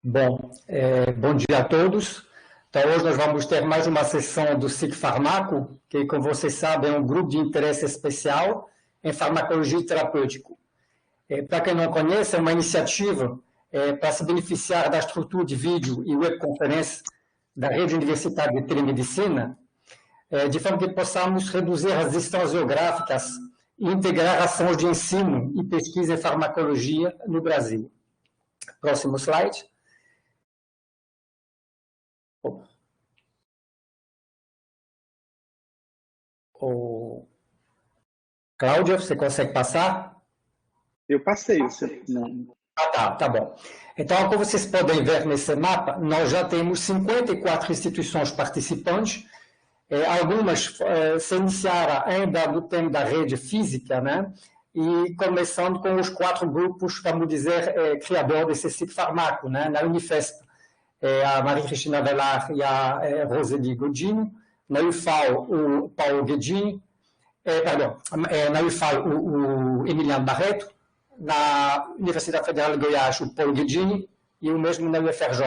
Bom dia a todos. Então, hoje nós vamos ter mais uma sessão do SIC Farmaco, que, como vocês sabem, é um grupo de interesse especial em farmacologia terapêutica. Para quem não conhece, é uma iniciativa para se beneficiar da estrutura de vídeo e webconferência da Rede Universitária de Telemedicina, de forma que possamos reduzir as distâncias geográficas e integrar ações de ensino e pesquisa em farmacologia no Brasil. Próximo slide. Cláudia, você consegue passar? Eu passei, você não. Tá bom. Então, como vocês podem ver nesse mapa, nós já temos 54 instituições participantes. Algumas se iniciaram ainda no tempo da rede física, né? E começando com os 4 grupos, vamos dizer, criadores desse SIC Farmaco, né? Na Unifesp, a Maria Cristina Velar e a Roseli Godinho. Na UFAL, o Paulo Guedini. Na UFAL, o Emiliano Barreto. Na Universidade Federal de Goiás, o Paulo Guedini. E o mesmo na UFRJ.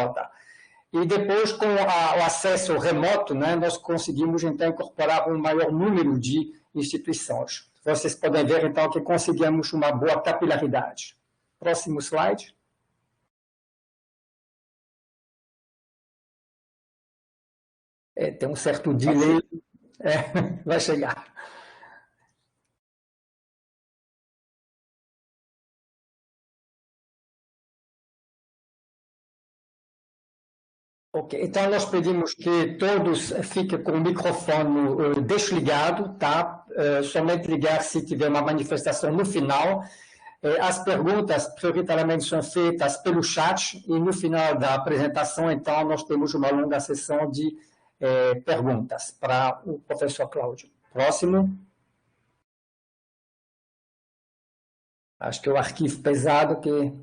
E depois, com o acesso remoto, né, nós conseguimos, então, incorporar um maior número de instituições. Vocês podem ver, então, que conseguimos uma boa capilaridade. Próximo slide. Tem um certo delay. Vai chegar. Ok, então nós pedimos que todos fiquem com o microfone desligado, tá? Somente ligar se tiver uma manifestação no final. As perguntas, prioritariamente, são feitas pelo chat e no final da apresentação, então, nós temos uma longa sessão de perguntas para o professor Cláudio. Próximo. Acho que é o arquivo pesado que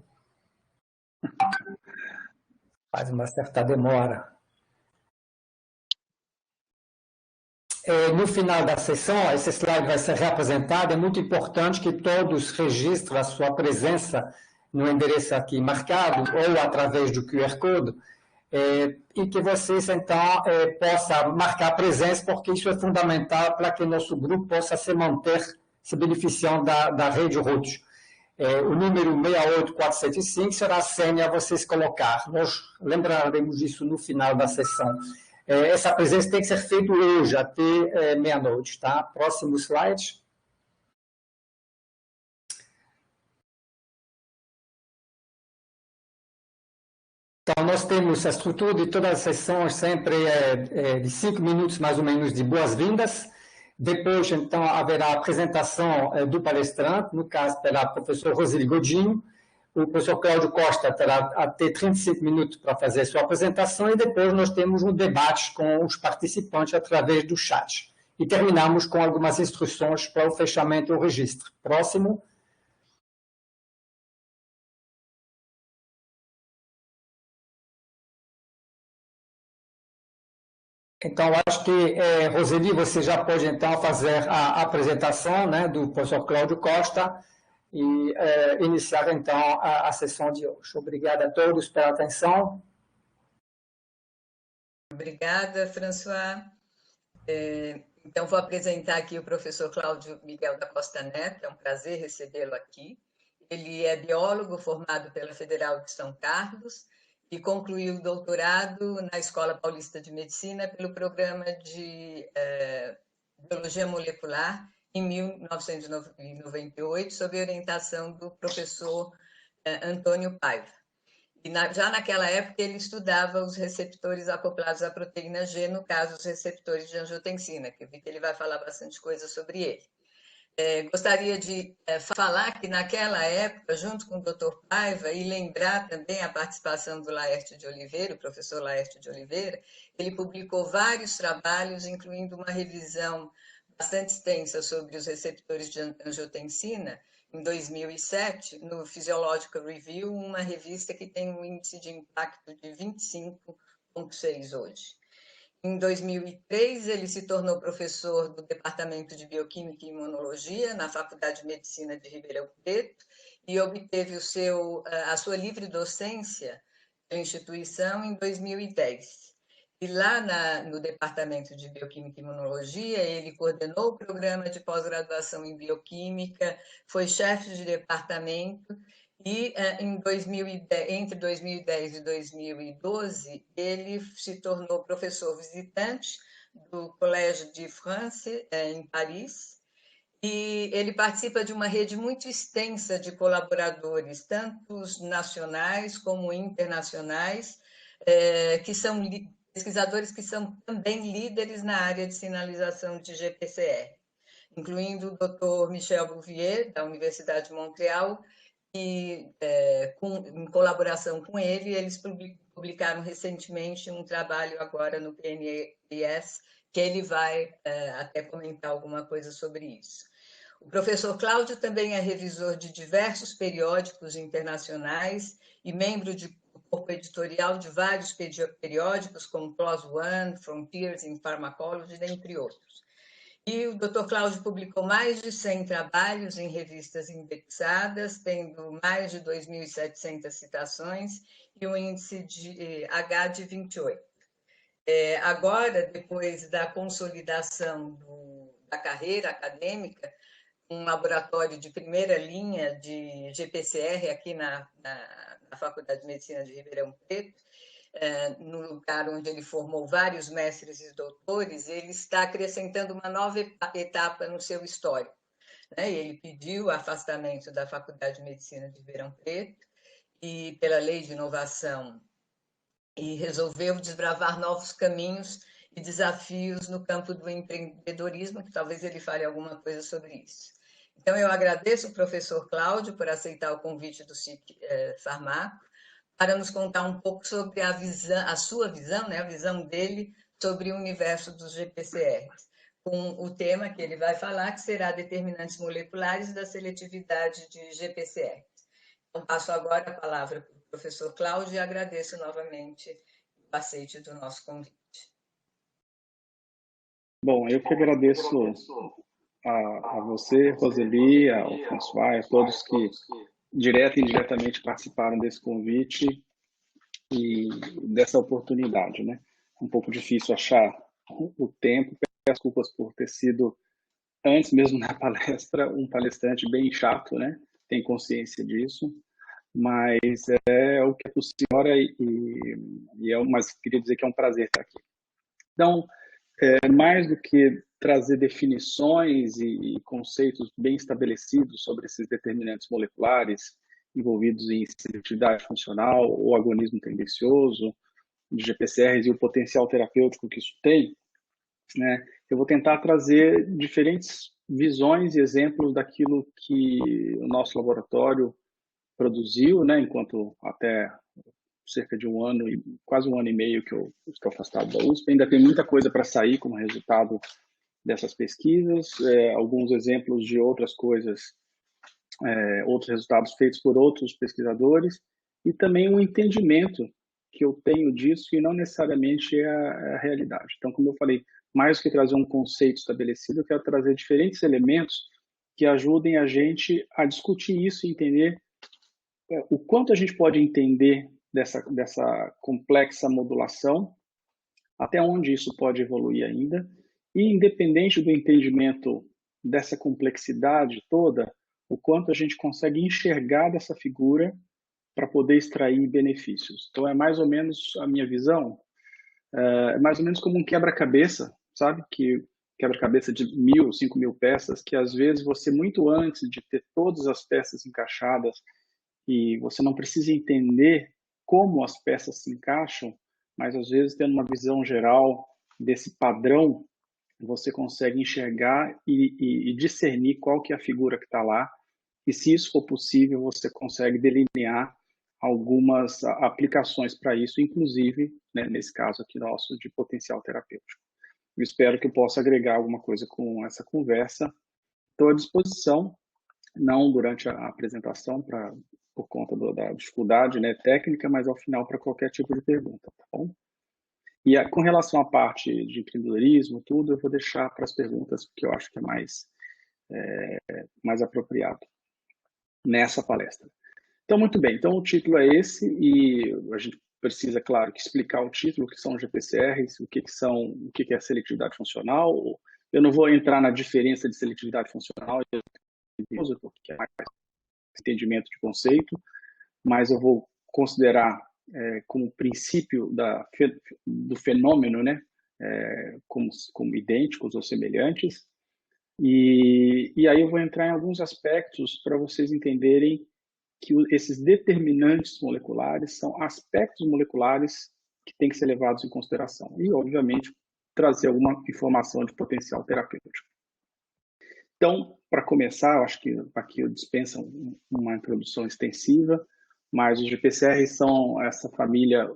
faz uma certa demora. No final da sessão, esse slide vai ser reapresentado. É muito importante que todos registrem a sua presença no endereço aqui marcado ou através do QR Code e que vocês, então, possam marcar presença, porque isso é fundamental para que nosso grupo possa se manter, se beneficiando da rede RUT. O número 68475 será a senha a vocês colocar. Nós lembraremos disso no final da sessão. Essa presença tem que ser feita hoje, até meia-noite, tá? Próximo slide. Então, nós temos a estrutura de todas as sessões sempre de 5 minutos, mais ou menos, de boas-vindas. Depois, então, haverá a apresentação do palestrante, no caso, pela professora Roseli Godinho. O professor Cláudio Costa terá até 35 minutos para fazer a sua apresentação e depois nós temos um debate com os participantes através do chat. E terminamos com algumas instruções para o fechamento do registro. Próximo. Então, acho que, Roseli, você já pode, então, fazer a apresentação, né, do professor Cláudio Costa e iniciar, então, a sessão de hoje. Obrigada a todos pela atenção. Obrigada, François. Então, vou apresentar aqui o professor Cláudio Miguel da Costa Neto, é um prazer recebê-lo aqui. Ele é biólogo formado pela Federal de São Carlos e concluiu o doutorado na Escola Paulista de Medicina pelo programa de Biologia Molecular em 1998, sob orientação do professor Antônio Paiva. E já naquela época ele estudava os receptores acoplados à proteína G, no caso os receptores de angiotensina, que eu vi que ele vai falar bastante coisa sobre ele. Gostaria de falar que naquela época, junto com o Dr. Paiva, e lembrar também a participação do Laércio de Oliveira, o professor Laércio de Oliveira, ele publicou vários trabalhos, incluindo uma revisão bastante extensa sobre os receptores de angiotensina, em 2007, no Physiological Review, uma revista que tem um índice de impacto de 25,6 hoje. Em 2003, ele se tornou professor do Departamento de Bioquímica e Imunologia na Faculdade de Medicina de Ribeirão Preto e obteve a sua livre docência pela instituição em 2010. E lá no Departamento de Bioquímica e Imunologia, ele coordenou o programa de pós-graduação em Bioquímica, foi chefe de departamento e entre 2010 e 2012, ele se tornou professor visitante do Collège de France, em Paris, e ele participa de uma rede muito extensa de colaboradores, tanto nacionais como internacionais, que são pesquisadores que são também líderes na área de sinalização de GPCR, incluindo o Dr. Michel Bouvier, da Universidade de Montreal, e em colaboração com ele, eles publicaram recentemente um trabalho agora no PNAS, que ele vai até comentar alguma coisa sobre isso. O professor Cláudio também é revisor de diversos periódicos internacionais e membro do corpo editorial de vários periódicos, como PLOS ONE, Frontiers in Pharmacology, dentre outros. E o Dr. Cláudio publicou mais de 100 trabalhos em revistas indexadas, tendo mais de 2.700 citações e um índice de H de 28. Agora, depois da consolidação da carreira acadêmica, um laboratório de primeira linha de GPCR aqui na Faculdade de Medicina de Ribeirão Preto, no lugar onde ele formou vários mestres e doutores, ele está acrescentando uma nova etapa no seu histórico. Ele pediu o afastamento da Faculdade de Medicina de Ribeirão Preto e pela Lei de Inovação e resolveu desbravar novos caminhos e desafios no campo do empreendedorismo, que talvez ele fale alguma coisa sobre isso. Então, eu agradeço o professor Cláudio por aceitar o convite do SIC Farmaco para nos contar um pouco sobre a sua visão, né, a visão dele sobre o universo dos GPCRs, com o tema que ele vai falar, que será determinantes moleculares da seletividade de GPCRs. Então, passo agora a palavra para o professor Cláudio e agradeço novamente o aceite do nosso convite. Bom, eu que agradeço a você, Roseli, ao François, a todos que direto e indiretamente participaram desse convite e dessa oportunidade, né? Um pouco difícil achar o tempo, peço desculpas por ter sido, antes mesmo na palestra, um palestrante bem chato, né? Tem consciência disso, mas é o que é possível mas queria dizer que é um prazer estar aqui. Então, mais do que trazer definições e conceitos bem estabelecidos sobre esses determinantes moleculares envolvidos em seletividade funcional ou agonismo tendencioso de GPCRs e o potencial terapêutico que isso tem, né, eu vou tentar trazer diferentes visões e exemplos daquilo que o nosso laboratório produziu, né, enquanto até cerca de quase um ano e meio que eu estou afastado da USP, ainda tem muita coisa para sair como resultado dessas pesquisas, alguns exemplos de outras coisas, outros resultados feitos por outros pesquisadores, e também um entendimento que eu tenho disso e não necessariamente é a realidade. Então, como eu falei, mais do que trazer um conceito estabelecido, eu quero trazer diferentes elementos que ajudem a gente a discutir isso e entender o quanto a gente pode entender dessa complexa modulação, até onde isso pode evoluir ainda, e independente do entendimento dessa complexidade toda, o quanto a gente consegue enxergar dessa figura para poder extrair benefícios. Então, é mais ou menos a minha visão, é mais ou menos como um quebra-cabeça, sabe? Que quebra-cabeça de 1.000, 5.000 peças, que às vezes você, muito antes de ter todas as peças encaixadas, e você não precisa entender como as peças se encaixam, mas às vezes tendo uma visão geral desse padrão, você consegue enxergar e discernir qual que é a figura que está lá, e se isso for possível, você consegue delinear algumas aplicações para isso, inclusive, né, nesse caso aqui nosso, de potencial terapêutico. Eu espero que eu possa agregar alguma coisa com essa conversa. Estou à disposição, não durante a apresentação, por conta da dificuldade, né, técnica, mas ao final para qualquer tipo de pergunta, tá bom? E com relação à parte de empreendedorismo, tudo, eu vou deixar para as perguntas, porque eu acho que é mais apropriado nessa palestra. Então, muito bem. Então, o título é esse e a gente precisa, claro, que explicar o título, o que são os GPCRs, o que é seletividade funcional. Eu não vou entrar na diferença de seletividade funcional e porque é mais entendimento de conceito, mas eu vou considerar como princípio do fenômeno, né, como idênticos ou semelhantes. E aí eu vou entrar em alguns aspectos para vocês entenderem que esses determinantes moleculares são aspectos moleculares que têm que ser levados em consideração. E, obviamente, trazer alguma informação de potencial terapêutico. Então, para começar, eu acho que aqui eu dispenso uma introdução extensiva, mas os GPCRs são essa família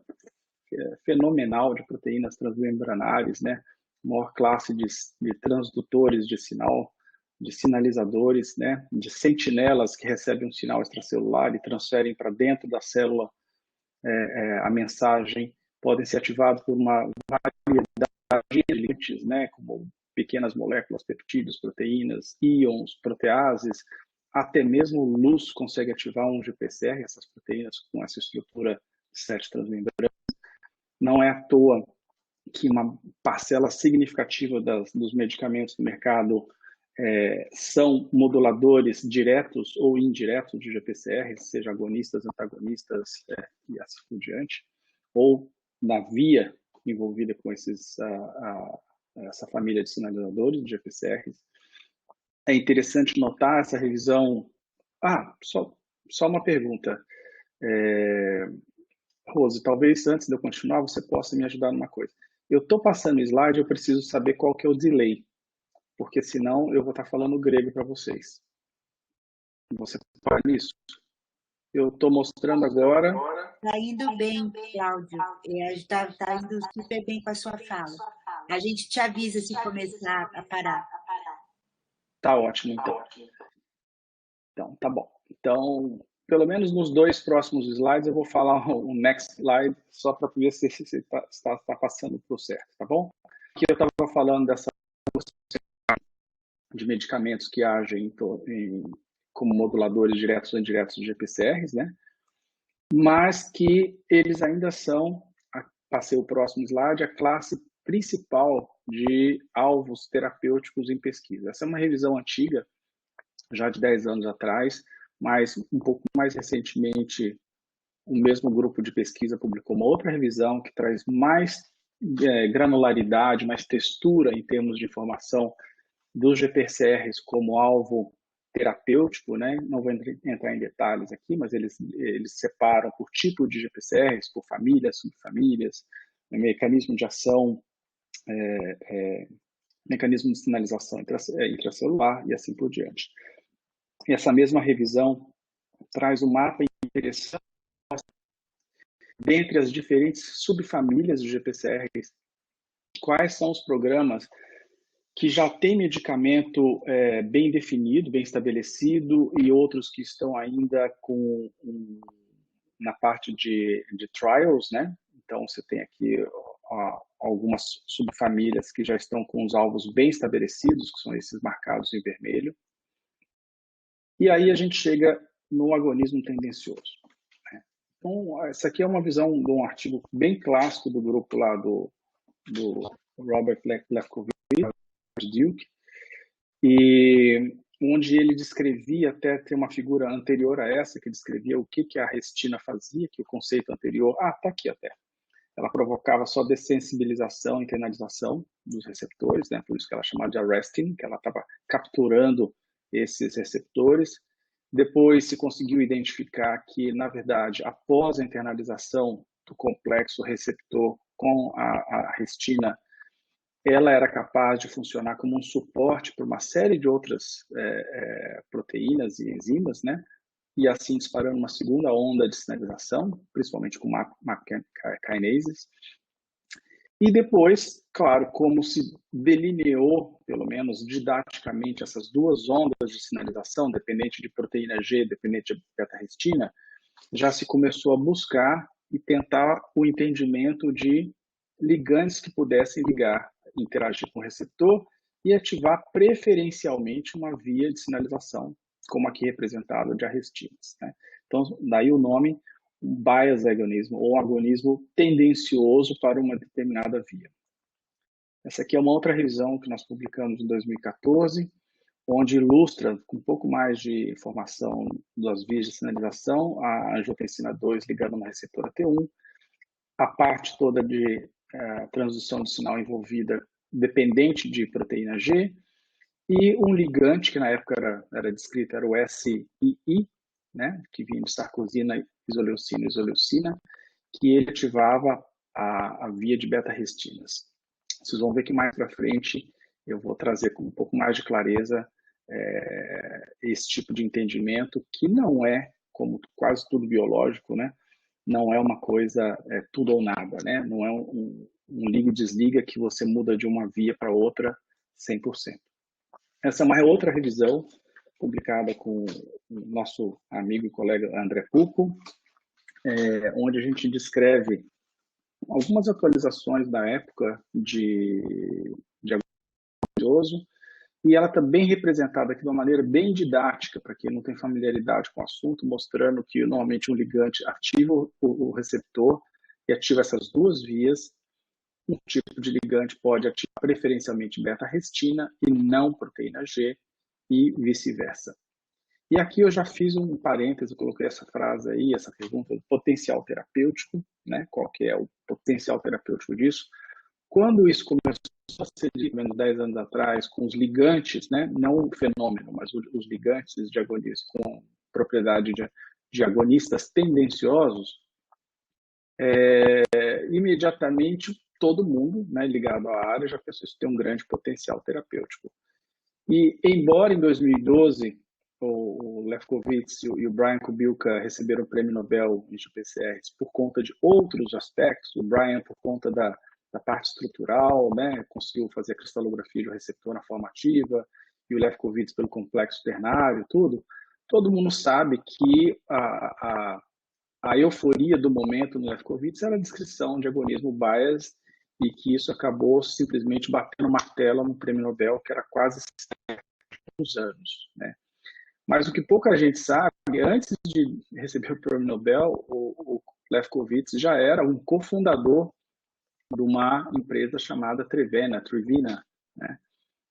fenomenal de proteínas transmembranares, né? Maior classe de transdutores de sinal, de sinalizadores, né? De sentinelas que recebem um sinal extracelular e transferem para dentro da célula a mensagem, podem ser ativados por uma variedade de limites, né? Como pequenas moléculas, peptídeos, proteínas, íons, proteases, até mesmo luz consegue ativar um GPCR, essas proteínas com essa estrutura de 7 transmembranas. Não é à toa que uma parcela significativa dos medicamentos do mercado são moduladores diretos ou indiretos de GPCR, seja agonistas, antagonistas e assim por diante, ou na via envolvida com essa família de sinalizadores de GPCRs. É interessante notar essa revisão. Só uma pergunta. Rose, talvez antes de eu continuar, você possa me ajudar numa coisa. Eu estou passando o slide, eu preciso saber qual que é o delay, porque senão eu vou estar falando grego para vocês. Você fala nisso? Eu estou mostrando agora. Está indo bem, Cláudio. Está indo super bem com a sua fala. A gente te avisa se começar a parar. Tá ótimo, então. Então, tá bom. Então, pelo menos nos 2 próximos slides, eu vou falar o next slide, só para ver se está passando para o certo, tá bom? Aqui eu estava falando de medicamentos que agem como moduladores diretos ou indiretos de GPCRs, né? Mas que eles ainda são, passei o próximo slide, a classe principal de alvos terapêuticos em pesquisa. Essa é uma revisão antiga, já de 10 anos atrás, mas um pouco mais recentemente, o mesmo grupo de pesquisa publicou uma outra revisão que traz mais granularidade, mais textura em termos de informação dos GPCRs como alvo terapêutico, né? Não vou entrar em detalhes aqui, mas eles separam por tipo de GPCRs, por famílias, subfamílias, mecanismo de ação, mecanismo de sinalização intracelular e assim por diante. E essa mesma revisão traz um mapa interessante dentre as diferentes subfamílias de GPCRs, quais são os programas que já têm medicamento bem definido, bem estabelecido, e outros que estão ainda na parte de trials, né? Então, você tem aqui algumas subfamílias que já estão com os alvos bem estabelecidos, que são esses marcados em vermelho. E aí a gente chega no agonismo tendencioso. Né? Então, essa aqui é uma visão de um artigo bem clássico do grupo lá do Robert Lefkowitz, Duke, e onde ele descrevia, até tem uma figura anterior a essa, que descrevia o que a restina fazia, que o conceito anterior... está aqui até. Ela provocava só dessensibilização e internalização dos receptores, né? Por isso que ela chamava de arresting, que ela estava capturando esses receptores. Depois se conseguiu identificar que, na verdade, após a internalização do complexo receptor com a restina, ela era capaz de funcionar como um suporte para uma série de outras proteínas e enzimas, né? E assim disparando uma segunda onda de sinalização, principalmente com MAP kinases. E depois, claro, como se delineou, pelo menos didaticamente, essas duas ondas de sinalização, dependente de proteína G, dependente de beta-restina, já se começou a buscar e tentar o entendimento de ligandes que pudessem interagir com o receptor e ativar preferencialmente uma via de sinalização, como aqui representado de arrestinas. Né? Então, daí o nome bias agonismo, ou um agonismo tendencioso para uma determinada via. Essa aqui é uma outra revisão que nós publicamos em 2014, onde ilustra com um pouco mais de informação das vias de sinalização, a angiotensina 2 ligada na receptora T1, a parte toda de transição de sinal envolvida dependente de proteína G, e um ligante que na época era descrito, era o SII, né, que vinha de sarcosina, isoleucina, que ele ativava a via de beta-arrestinas. Vocês vão ver que mais para frente eu vou trazer com um pouco mais de clareza esse tipo de entendimento, que não é, como quase tudo biológico, né, não é uma coisa tudo ou nada, né, não é um liga e desliga que você muda de uma via para outra 100%. Essa é uma outra revisão publicada com o nosso amigo e colega André Pupo, onde a gente descreve algumas atualizações da época de agonismo, e ela está bem representada aqui de uma maneira bem didática, para quem não tem familiaridade com o assunto, mostrando que normalmente um ligante ativa o receptor e ativa essas duas vias. Um tipo de ligante pode ativar preferencialmente beta-arrestina e não proteína G, e vice-versa. E aqui eu já fiz um parêntese, coloquei essa frase aí, essa pergunta do potencial terapêutico, né? Qual que é o potencial terapêutico disso? Quando isso começou a ser menos 10 anos atrás, com os ligantes, né? Não o fenômeno, mas os ligantes de agonismo com propriedade de agonistas tendenciosos, imediatamente todo mundo, né, ligado à área já pensou que isso tem um grande potencial terapêutico. E embora em 2012 o Lefkowitz e o Brian Kubielka receberam o prêmio Nobel em GPCRs por conta de outros aspectos, o Brian por conta da parte estrutural, né, conseguiu fazer a cristalografia do receptor na forma ativa, e o Lefkowitz pelo complexo ternário, tudo, todo mundo sabe que a euforia do momento no Lefkowitz era a descrição de agonismo bias, e que isso acabou simplesmente batendo martelo no prêmio Nobel, que era quase 7 anos, né? Mas o que pouca gente sabe, antes de receber o prêmio Nobel, o Lefkowitz já era um cofundador de uma empresa chamada Trevena, né,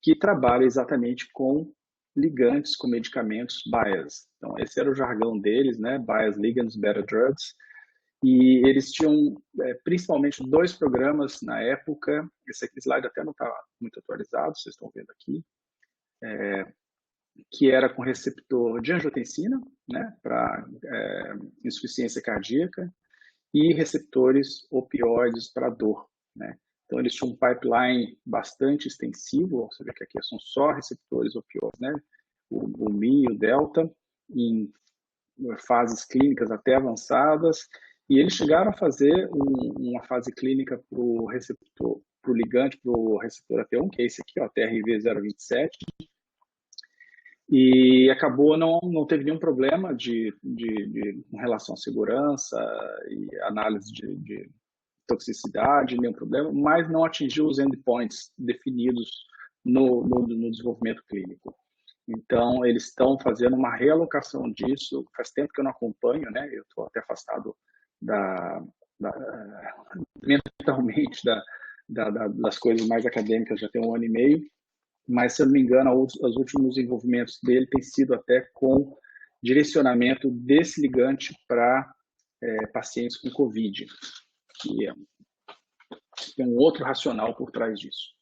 que trabalha exatamente com ligantes, com medicamentos bias. Então, esse era o jargão deles, né? Bias Ligands, Better Drugs. E eles tinham principalmente 2 programas na época. Esse slide até não está muito atualizado, vocês estão vendo aqui. Que era com receptor de angiotensina, né, para insuficiência cardíaca, e receptores opioides para dor, né. Então, eles tinham um pipeline bastante extensivo, você vê que aqui são só receptores opioides, né, o Mi e o Delta, em fases clínicas até avançadas, e eles chegaram a fazer uma fase clínica para o receptor, para o ligante, para o receptor AT1, que é esse aqui, ó, TRV027, e acabou, não teve nenhum problema em relação à segurança e análise de toxicidade, nenhum problema, mas não atingiu os endpoints definidos no desenvolvimento clínico. Então, eles estão fazendo uma realocação disso. Faz tempo que eu não acompanho, né? Eu estou até afastado mentalmente das coisas mais acadêmicas, já tem 1 ano e meio. Mas, se eu não me engano, os últimos envolvimentos dele têm sido até com direcionamento desse ligante para pacientes com Covid, que tem um outro racional por trás disso.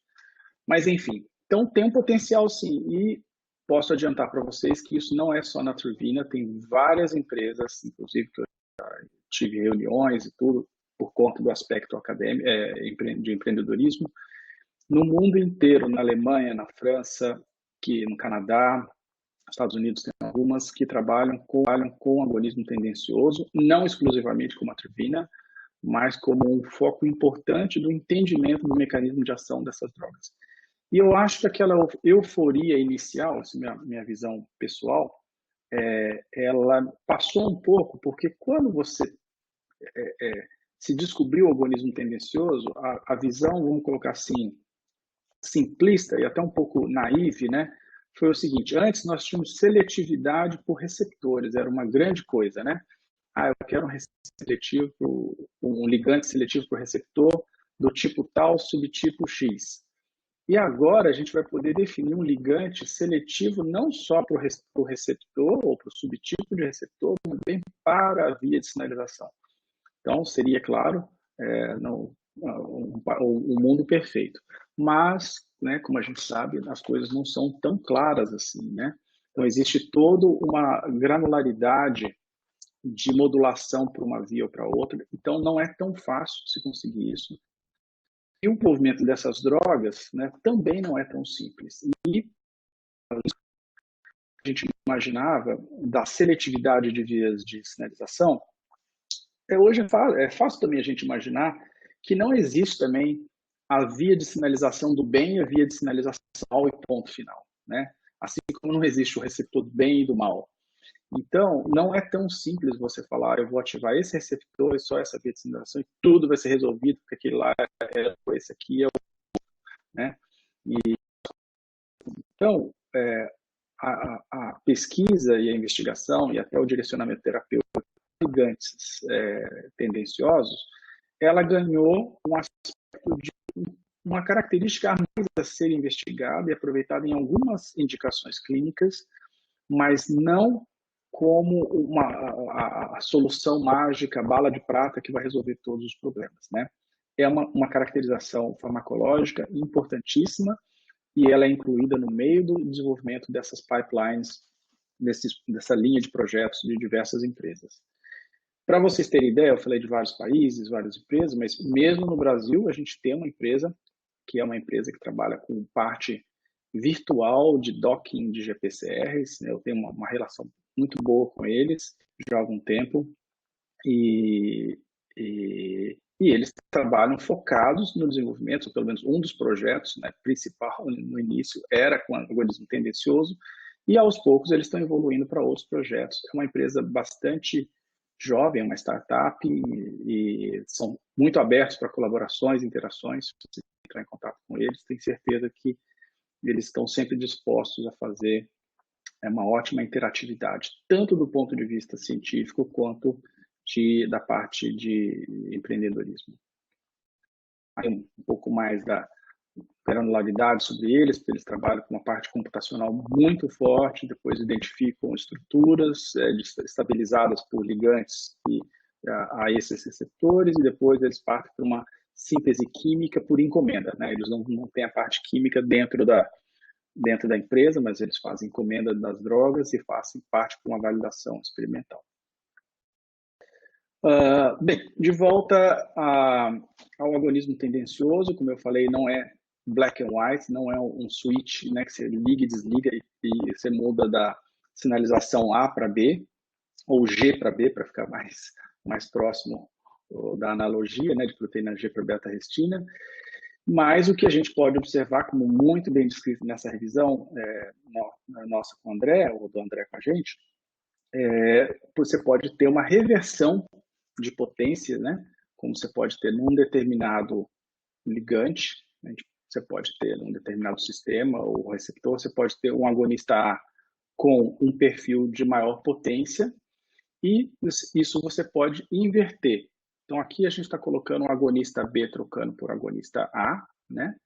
Mas, enfim, então tem um potencial sim, e posso adiantar para vocês que isso não é só na Trevena, tem várias empresas, inclusive que eu já tive reuniões e tudo, por conta do aspecto acadêmico, de empreendedorismo, no mundo inteiro, na Alemanha, na França, no Canadá, nos Estados Unidos tem algumas que trabalham com agonismo tendencioso, não exclusivamente como a Trevena, mas como um foco importante do entendimento do mecanismo de ação dessas drogas. E eu acho que aquela euforia inicial, essa é minha visão pessoal, ela passou um pouco, porque quando você se descobriu o agonismo tendencioso, a visão, vamos colocar assim, simplista e até um pouco naive, né, foi o seguinte: antes nós tínhamos seletividade por receptores, era uma grande coisa, né? eu quero um ligante seletivo para o receptor do tipo tal, subtipo X. E agora a gente vai poder definir um ligante seletivo não só para o receptor ou para o subtipo de receptor, mas também para a via de sinalização. Então, seria, claro, um mundo perfeito. Mas, né, como a gente sabe, as coisas não são tão claras assim, né? Então, existe toda uma granularidade de modulação para uma via ou para outra. Então, não é tão fácil se conseguir isso. E o movimento dessas drogas, né, também não é tão simples. E a gente imaginava da seletividade de vias de sinalização, hoje é fácil também a gente imaginar que não existe também a via de sinalização do bem e a via de sinalização mal e ponto final, né? Assim como não existe o receptor do bem e do mal. Então, não é tão simples você falar, eu vou ativar esse receptor e só essa via de sinalização e tudo vai ser resolvido, porque aquele lá esse aqui é o... Né? Então, a pesquisa e a investigação e até o direcionamento terapêutico de ligantes tendenciosos, ela ganhou um aspecto de uma característica a mais a ser investigada e aproveitada em algumas indicações clínicas, mas não como a solução mágica, bala de prata que vai resolver todos os problemas, né? É uma caracterização farmacológica importantíssima e ela é incluída no meio do desenvolvimento dessas pipelines, dessa linha de projetos de diversas empresas. Para vocês terem ideia, eu falei de vários países, várias empresas, mas mesmo no Brasil a gente tem uma empresa que é uma empresa que trabalha com parte virtual de docking de GPCRs, né? Eu tenho uma relação muito boa com eles já há algum tempo e eles trabalham focados no desenvolvimento, pelo menos um dos projetos, né, principal no início era com algoritmo tendencioso e aos poucos eles estão evoluindo para outros projetos. É uma empresa bastante jovem, uma startup e são muito abertos para colaborações, interações. Se você entrar em contato com eles, tenho certeza que eles estão sempre dispostos a fazer uma ótima interatividade, tanto do ponto de vista científico quanto da parte de empreendedorismo. Aí um pouco mais da granularidade sobre eles, porque eles trabalham com uma parte computacional muito forte, depois identificam estruturas estabilizadas por ligantes a esses receptores, e depois eles partem para uma síntese química por encomenda, né? Eles não têm a parte química dentro da empresa, mas eles fazem encomenda das drogas e fazem parte para uma validação experimental. Bem, de volta ao agonismo tendencioso, como eu falei, não é black and white, não é um switch, né, que você liga e desliga e você muda da sinalização A para B, ou G para B, para ficar mais próximo da analogia, né, de proteína G para beta-restina. Mas o que a gente pode observar, como muito bem descrito nessa revisão nossa com o André, ou do André com a gente, você pode ter uma reversão de potência, né? Como você pode ter num determinado ligante, né? Você pode ter num determinado sistema ou receptor, você pode ter um agonista A com um perfil de maior potência e isso você pode inverter. Então, aqui a gente está colocando um agonista B trocando por agonista A, né?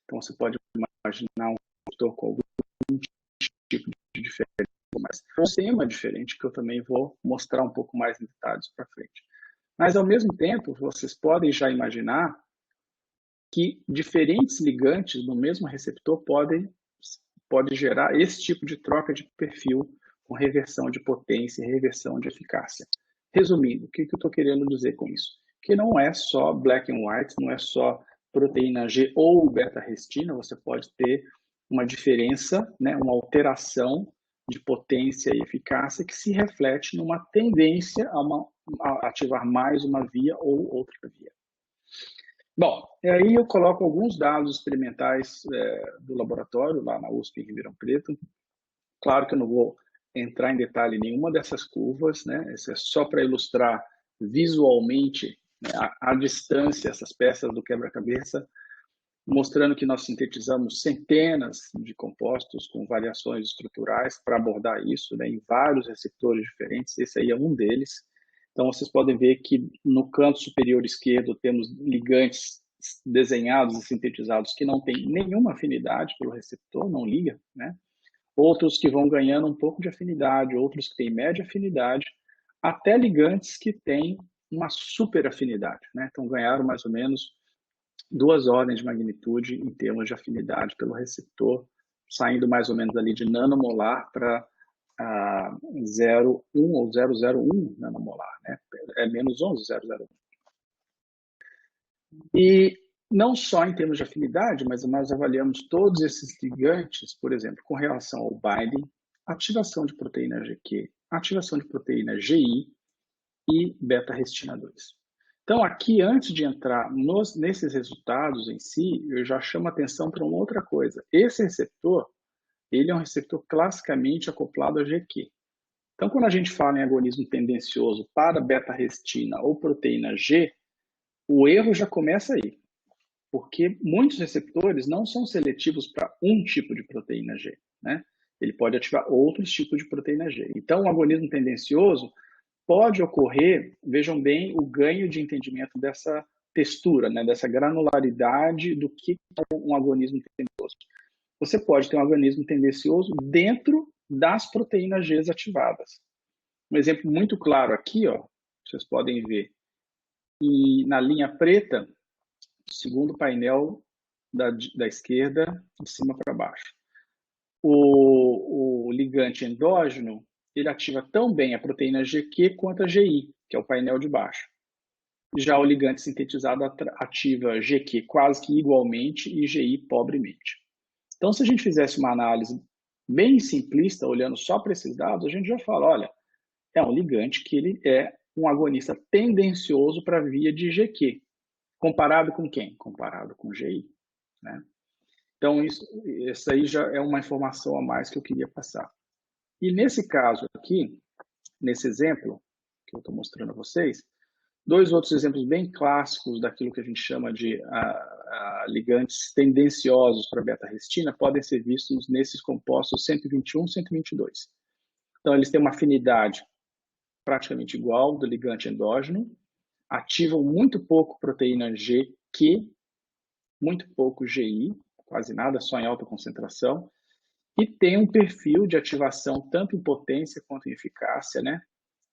Então, você pode imaginar um receptor com algum tipo de diferença, mas um sistema diferente que eu também vou mostrar um pouco mais em detalhes para frente. Mas, ao mesmo tempo, vocês podem já imaginar que diferentes ligantes no mesmo receptor pode gerar esse tipo de troca de perfil com reversão de potência e reversão de eficácia. Resumindo, o que eu estou querendo dizer com isso? Que não é só black and white, não é só proteína G ou beta-restina, você pode ter uma diferença, né, uma alteração de potência e eficácia que se reflete numa tendência a ativar mais uma via ou outra via. Bom, e aí eu coloco alguns dados experimentais do laboratório, lá na USP em Ribeirão Preto. Claro que eu não vou entrar em detalhe em nenhuma dessas curvas, né? Isso é só para ilustrar visualmente, né, a distância, essas peças do quebra-cabeça, mostrando que nós sintetizamos centenas de compostos com variações estruturais para abordar isso, né, em vários receptores diferentes. Esse aí é um deles. Então, vocês podem ver que no canto superior esquerdo temos ligantes desenhados e sintetizados que não têm nenhuma afinidade pelo receptor, não liga, né? Outros que vão ganhando um pouco de afinidade, outros que têm média afinidade, até ligantes que têm uma super afinidade, né? Então, ganharam mais ou menos 2 ordens de magnitude em termos de afinidade pelo receptor, saindo mais ou menos ali de nanomolar para 0,1 ou 0,01 nanomolar, né? É menos 11,001. E não só em termos de afinidade, mas nós avaliamos todos esses ligantes, por exemplo, com relação ao binding, ativação de proteína GQ, ativação de proteína GI e beta-restina 2. Então, aqui, antes de entrar nesses resultados em si, eu já chamo a atenção para uma outra coisa. Esse receptor, ele é um receptor classicamente acoplado a GQ. Então, quando a gente fala em agonismo tendencioso para beta-restina ou proteína G, o erro já começa aí, porque muitos receptores não são seletivos para um tipo de proteína G, né? Ele pode ativar outros tipos de proteína G. Então, o agonismo tendencioso pode ocorrer, vejam bem, o ganho de entendimento dessa textura, né, dessa granularidade do que é um agonismo tendencioso. Você pode ter um agonismo tendencioso dentro das proteínas G ativadas. Um exemplo muito claro aqui, ó, vocês podem ver, e na linha preta, segundo painel da esquerda, de cima para baixo. O ligante endógeno, ele ativa tão bem a proteína GQ quanto a GI, que é o painel de baixo. Já o ligante sintetizado ativa GQ quase que igualmente e GI pobremente. Então, se a gente fizesse uma análise bem simplista, olhando só para esses dados, a gente já fala, olha, é um ligante que ele é um agonista tendencioso para a via de GQ. Comparado com quem? Comparado com GI, né? Então, isso aí já é uma informação a mais que eu queria passar. E nesse caso aqui, nesse exemplo que eu estou mostrando a vocês, 2 outros exemplos bem clássicos daquilo que a gente chama de ligantes tendenciosos para beta-restina podem ser vistos nesses compostos 121 e 122. Então, eles têm uma afinidade praticamente igual do ligante endógeno, ativam muito pouco proteína GQ, muito pouco GI, quase nada, só em alta concentração, e tem um perfil de ativação tanto em potência quanto em eficácia, né,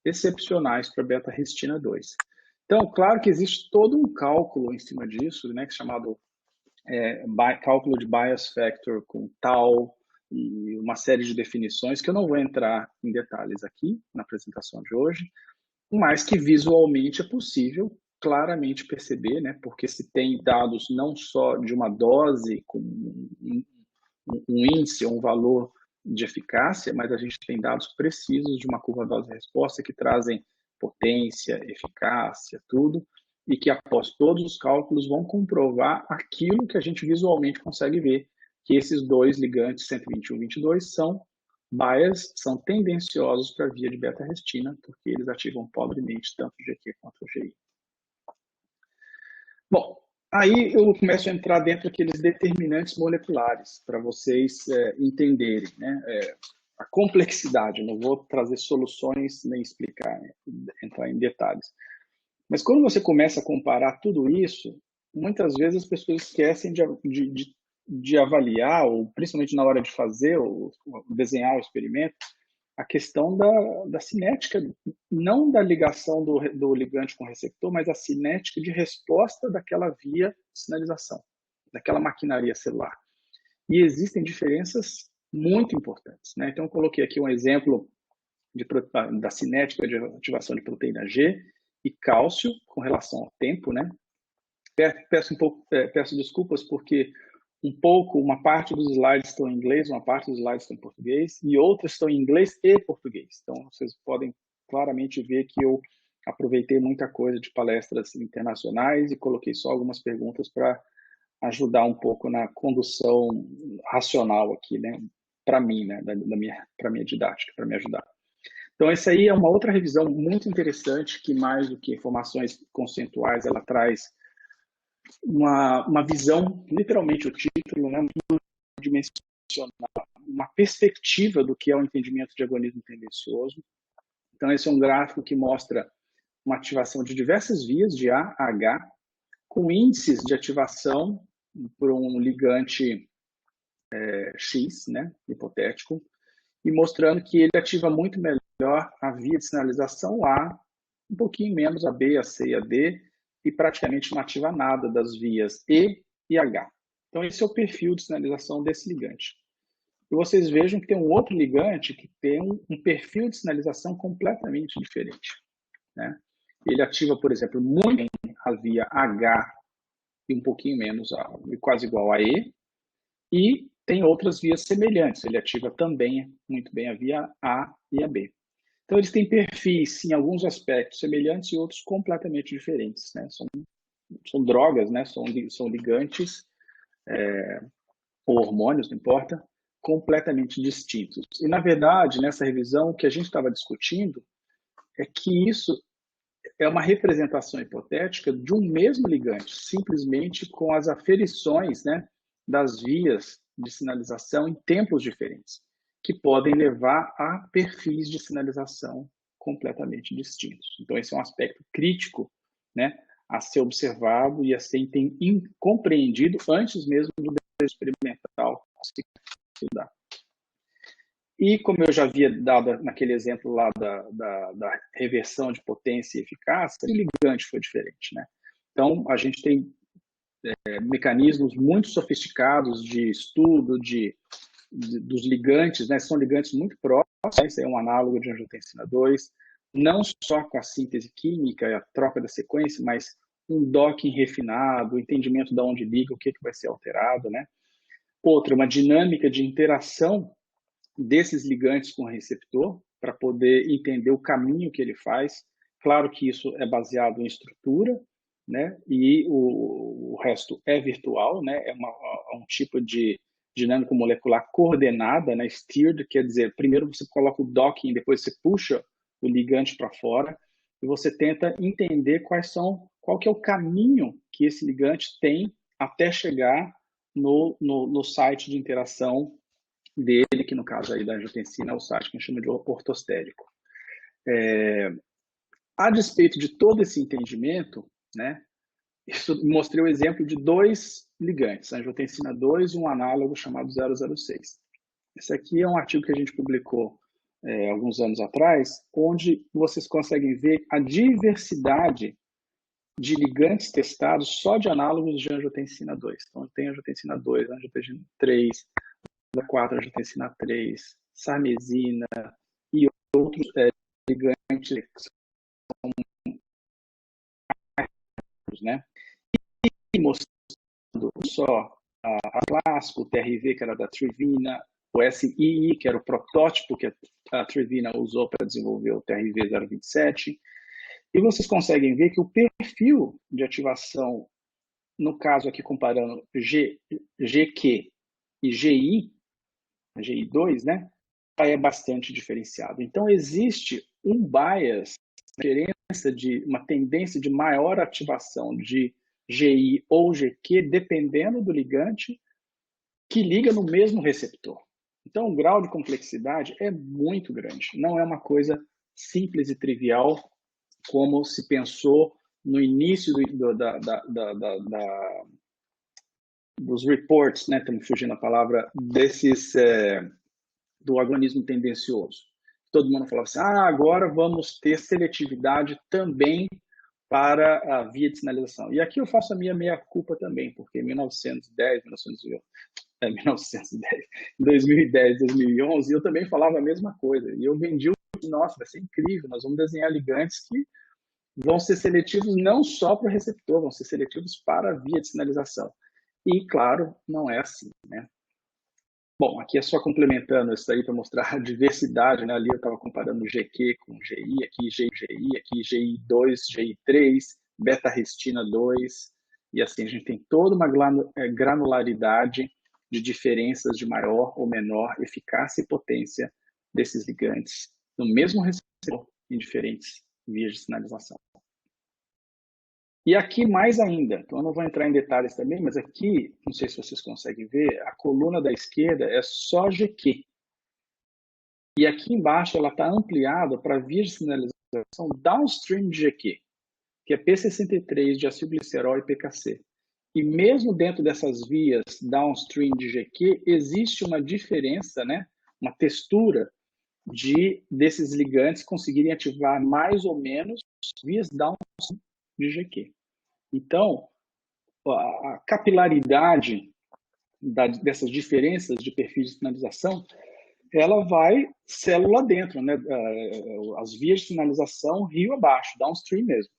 excepcionais para beta-restina 2. Então, claro que existe todo um cálculo em cima disso, né, que é chamado cálculo de bias factor com tau e uma série de definições que eu não vou entrar em detalhes aqui na apresentação de hoje, mas que visualmente é possível claramente perceber, né, porque se tem dados não só de uma dose com um índice, um valor de eficácia, mas a gente tem dados precisos de uma curva dose-resposta que trazem potência, eficácia, tudo, e que após todos os cálculos vão comprovar aquilo que a gente visualmente consegue ver, que esses 2 ligantes 121 e 22 são bias, são tendenciosos para a via de beta-restina, porque eles ativam pobremente tanto o GQ quanto o GI. Bom, aí eu começo a entrar dentro daqueles determinantes moleculares, para vocês entenderem, né, a complexidade. Eu não vou trazer soluções nem explicar, né, entrar em detalhes. Mas quando você começa a comparar tudo isso, muitas vezes as pessoas esquecem de avaliar, ou principalmente na hora de fazer, ou desenhar o experimento, a questão da cinética, não da ligação do ligante com o receptor, mas a cinética de resposta daquela via de sinalização, daquela maquinaria celular. E existem diferenças muito importantes, né? Então, eu coloquei aqui um exemplo da cinética de ativação de proteína G e cálcio com relação ao tempo, né? Peço desculpas porque uma parte dos slides estão em inglês, uma parte dos slides estão em português e outras estão em inglês e português. Então, vocês podem claramente ver que eu aproveitei muita coisa de palestras internacionais e coloquei só algumas perguntas para ajudar um pouco na condução racional aqui, né, para mim, né, para minha didática, para me ajudar. Então, essa aí é uma outra revisão muito interessante que, mais do que informações conceituais, ela traz uma visão, literalmente o título, né, dimensional, uma perspectiva do que é o entendimento de agonismo tendencioso. Então, esse é um gráfico que mostra uma ativação de diversas vias de A a H, com índices de ativação por um ligante X, né, hipotético, e mostrando que ele ativa muito melhor a via de sinalização A, um pouquinho menos a B, a C e a D, e praticamente não ativa nada das vias E e H. Então, esse é o perfil de sinalização desse ligante. E vocês vejam que tem um outro ligante que tem um perfil de sinalização completamente diferente, né? Ele ativa, por exemplo, muito bem a via H e um pouquinho menos, quase igual a E, e tem outras vias semelhantes. Ele ativa também muito bem a via A e a B. Então, eles têm perfis, em alguns aspectos, semelhantes e outros completamente diferentes, né? São drogas, né? São ligantes, ou hormônios, não importa, completamente distintos. E, na verdade, nessa revisão, o que a gente estava discutindo é que isso é uma representação hipotética de um mesmo ligante, simplesmente com as aferições, né, das vias de sinalização em tempos diferentes, que podem levar a perfis de sinalização completamente distintos. Então, esse é um aspecto crítico, né, a ser observado e a ser compreendido antes mesmo do experimental se estudar. E como eu já havia dado naquele exemplo lá da reversão de potência e eficácia, o ligante foi diferente, né? Então, a gente tem mecanismos muito sofisticados de estudo dos ligantes, né? São ligantes muito próximos, é um análogo de angiotensina 2, não só com a síntese química e a troca da sequência, mas um docking refinado, o entendimento de onde liga, o que vai ser alterado, né? Outra, uma dinâmica de interação desses ligantes com o receptor, para poder entender o caminho que ele faz. Claro que isso é baseado em estrutura, né? E o resto é virtual, né? É um tipo de dinâmica molecular coordenada, né? Steered, quer dizer, primeiro você coloca o docking, depois você puxa o ligante para fora, e você tenta entender qual que é o caminho que esse ligante tem até chegar no site de interação dele, que no caso aí da angiotensina é o site que a gente chama de ortostérico. A despeito de todo esse entendimento, né, mostrei o exemplo de dois ligantes, a angiotensina 2 e um análogo chamado 006. Esse aqui é um artigo que a gente publicou alguns anos atrás, onde vocês conseguem ver a diversidade de ligantes testados só de análogos de angiotensina 2. Então, tem angiotensina 2, angiotensina 3, 4, angiotensina 3, sarnesina e outros ligantes que são né? E mostrando só a clássico, o TRV, que era da Trivina, o SII, que era o protótipo que a Trivina usou para desenvolver o TRV 027. E vocês conseguem ver que o perfil de ativação, no caso aqui comparando GQ e GI2, né, é bastante diferenciado. Então, existe um bias, uma tendência de maior ativação de GI ou GQ, dependendo do ligante que liga no mesmo receptor. Então, o grau de complexidade é muito grande. Não é uma coisa simples e trivial, como se pensou no início dos reports, né? Estamos fugindo a palavra, do agonismo tendencioso. Todo mundo falava assim, agora vamos ter seletividade também para a via de sinalização. E aqui eu faço a minha meia-culpa também, porque em 2010, 2011, eu também falava a mesma coisa. E eu vendi nossa, vai ser incrível, nós vamos desenhar ligantes que vão ser seletivos não só para o receptor, vão ser seletivos para a via de sinalização. E, claro, não é assim, né? Bom, aqui é só complementando isso aí para mostrar a diversidade, né? Ali eu estava comparando GQ com GI, aqui GI, aqui GI2, GI3, beta-restina 2, e assim a gente tem toda uma granularidade de diferenças de maior ou menor eficácia e potência desses ligantes no mesmo receptor em diferentes vias de sinalização. E aqui mais ainda, então eu não vou entrar em detalhes também, mas aqui, não sei se vocês conseguem ver, a coluna da esquerda é só GQ. E aqui embaixo ela está ampliada para vias de sinalização são downstream de GQ, que é P63, diacilglicerol e PKC. E mesmo dentro dessas vias downstream de GQ, existe uma diferença, né, uma textura desses ligantes conseguirem ativar mais ou menos vias downstream de GQ. Então, a capilaridade dessas diferenças de perfil de sinalização, ela vai célula dentro, né? As vias de sinalização rio abaixo, downstream mesmo.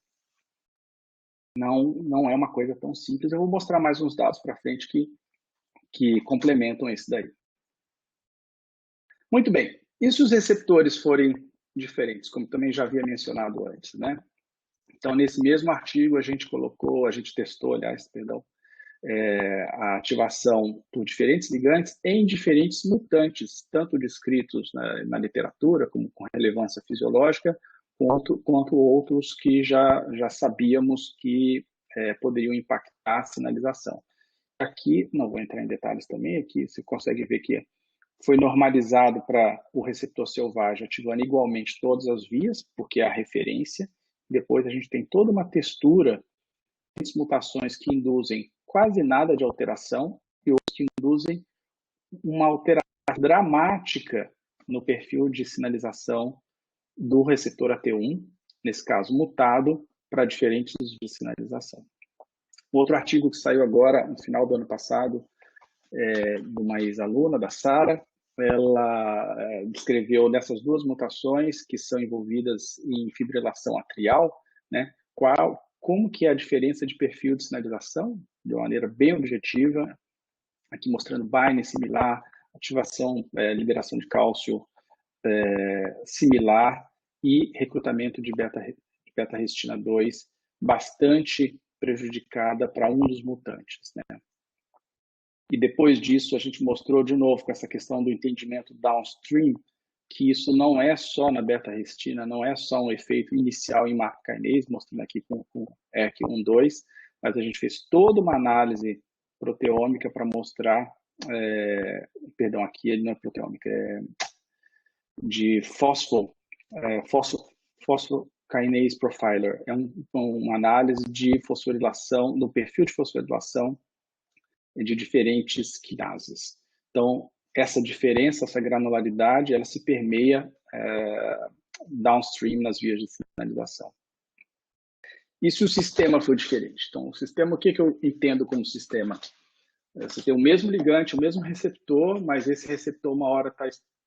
Não é uma coisa tão simples. Eu vou mostrar mais uns dados para frente que complementam esse daí. Muito bem. E se os receptores forem diferentes, como também já havia mencionado antes, né? Então, nesse mesmo artigo, a gente testou, a ativação por diferentes ligantes em diferentes mutantes, tanto descritos na literatura, como com relevância fisiológica, quanto outros que já sabíamos que poderiam impactar a sinalização. Aqui, não vou entrar em detalhes também, aqui você consegue ver que foi normalizado para o receptor selvagem, ativando igualmente todas as vias, porque é a referência. Depois a gente tem toda uma textura, mutações que induzem quase nada de alteração e outras que induzem uma alteração dramática no perfil de sinalização do receptor AT1, nesse caso mutado, para diferentes de sinalização. Outro artigo que saiu agora, no final do ano passado, de uma ex-aluna, da Sara, ela descreveu nessas duas mutações que são envolvidas em fibrilação atrial, né, como que é a diferença de perfil de sinalização, de uma maneira bem objetiva, aqui mostrando binding similar, ativação, liberação de cálcio similar e recrutamento de beta-restina 2 bastante prejudicada para um dos mutantes, né? E depois disso a gente mostrou de novo com essa questão do entendimento downstream, que isso não é só na beta-restina, não é só um efeito inicial em MAP kinase, mostrando aqui com ERK1/2, mas a gente fez toda uma análise proteômica para mostrar, perdão, aqui ele não é proteômica, de phosphokinase profiler, uma análise de fosforilação, no perfil de fosforilação de diferentes quinases. Então, essa diferença, essa granularidade, ela se permeia downstream nas vias de sinalização. E se o sistema for diferente? Então, o sistema, o que eu entendo como sistema? Você tem o mesmo ligante, o mesmo receptor, mas esse receptor uma hora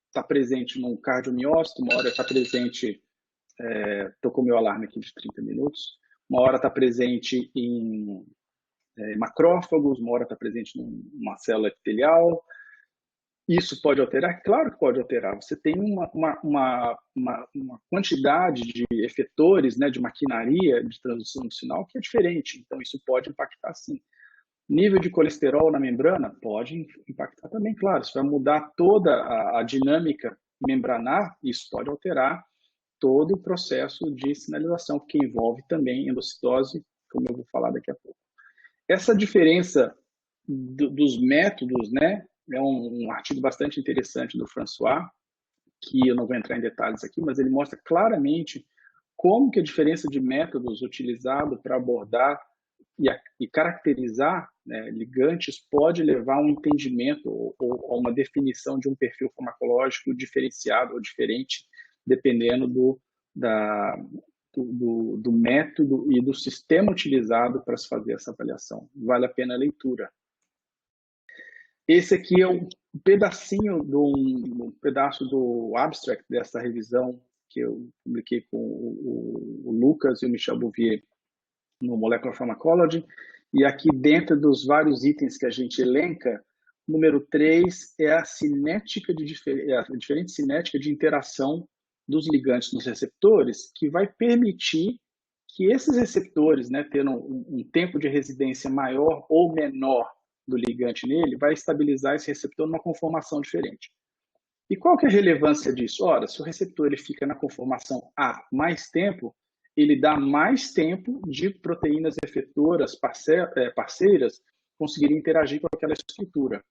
está presente num cardiomiócito, uma hora está presente, tocou meu alarme aqui de 30 minutos, uma hora está presente em macrófagos, uma hora está presente numa célula epitelial. Isso pode alterar? Claro que pode alterar. Você tem uma quantidade de efetores, né, de maquinaria de transdução do sinal que é diferente. Então, isso pode impactar sim. Nível de colesterol na membrana pode impactar também, claro. Isso vai mudar toda a dinâmica membranar, isso pode alterar todo o processo de sinalização, que envolve também endocitose, como eu vou falar daqui a pouco. Essa diferença dos métodos, né, é um artigo bastante interessante do François, que eu não vou entrar em detalhes aqui, mas ele mostra claramente como que a diferença de métodos utilizado para abordar e caracterizar, né, ligantes pode levar a um entendimento ou a uma definição de um perfil farmacológico diferenciado ou diferente, dependendo do método e do sistema utilizado para se fazer essa avaliação. Vale a pena a leitura. Esse aqui é um pedacinho um pedaço do abstract dessa revisão que eu publiquei com o Lucas e o Michel Bouvier no Molecular Pharmacology. E aqui dentro dos vários itens que a gente elenca, número 3 é a diferente cinética de interação dos ligantes nos receptores, que vai permitir que esses receptores, né, tendo um tempo de residência maior ou menor do ligante nele, vai estabilizar esse receptor numa conformação diferente. E qual que é a relevância disso? Ora, se o receptor ele fica na conformação A mais tempo, ele dá mais tempo de proteínas efetoras parceiras conseguirem interagir com aquela estrutura.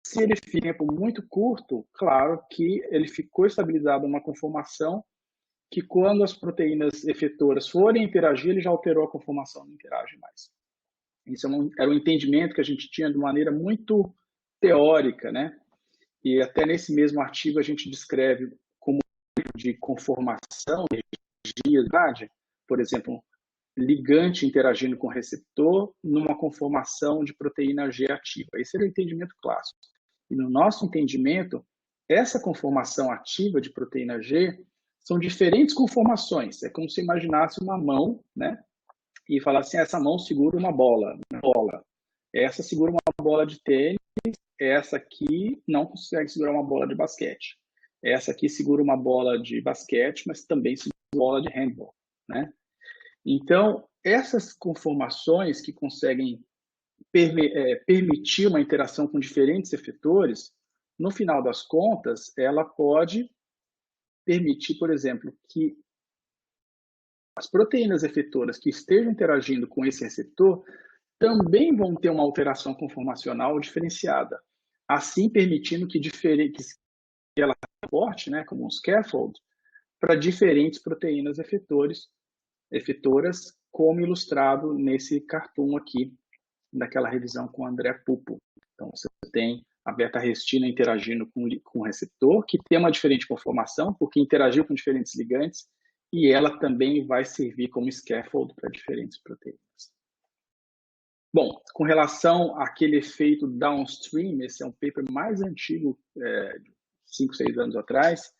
Se ele fica em tempo muito curto, claro que ele ficou estabilizado numa conformação que quando as proteínas efetoras forem interagir, ele já alterou a conformação, não interage mais. Isso era um entendimento que a gente tinha de maneira muito teórica, né? E até nesse mesmo artigo a gente descreve como de conformação, rigidez, por exemplo, ligante interagindo com receptor numa conformação de proteína G ativa. Esse era o entendimento clássico. E no nosso entendimento, essa conformação ativa de proteína G são diferentes conformações. É como se imaginasse uma mão, né? E falasse assim, essa mão segura uma bola. Essa segura uma bola de tênis, essa aqui não consegue segurar uma bola de basquete. Essa aqui segura uma bola de basquete, mas também segura uma bola de handball, né? Então, essas conformações que conseguem permitir uma interação com diferentes efetores, no final das contas, ela pode permitir, por exemplo, que as proteínas efetoras que estejam interagindo com esse receptor também vão ter uma alteração conformacional diferenciada, assim permitindo que ela reporte, né, como um scaffold, para diferentes proteínas efetoras, como ilustrado nesse cartoon aqui, daquela revisão com o André Pupo. Então, você tem a beta-arrestina interagindo com o receptor, que tem uma diferente conformação, porque interagiu com diferentes ligantes, e ela também vai servir como scaffold para diferentes proteínas. Bom, com relação àquele efeito downstream, esse é um paper mais antigo, 5, 6 anos atrás,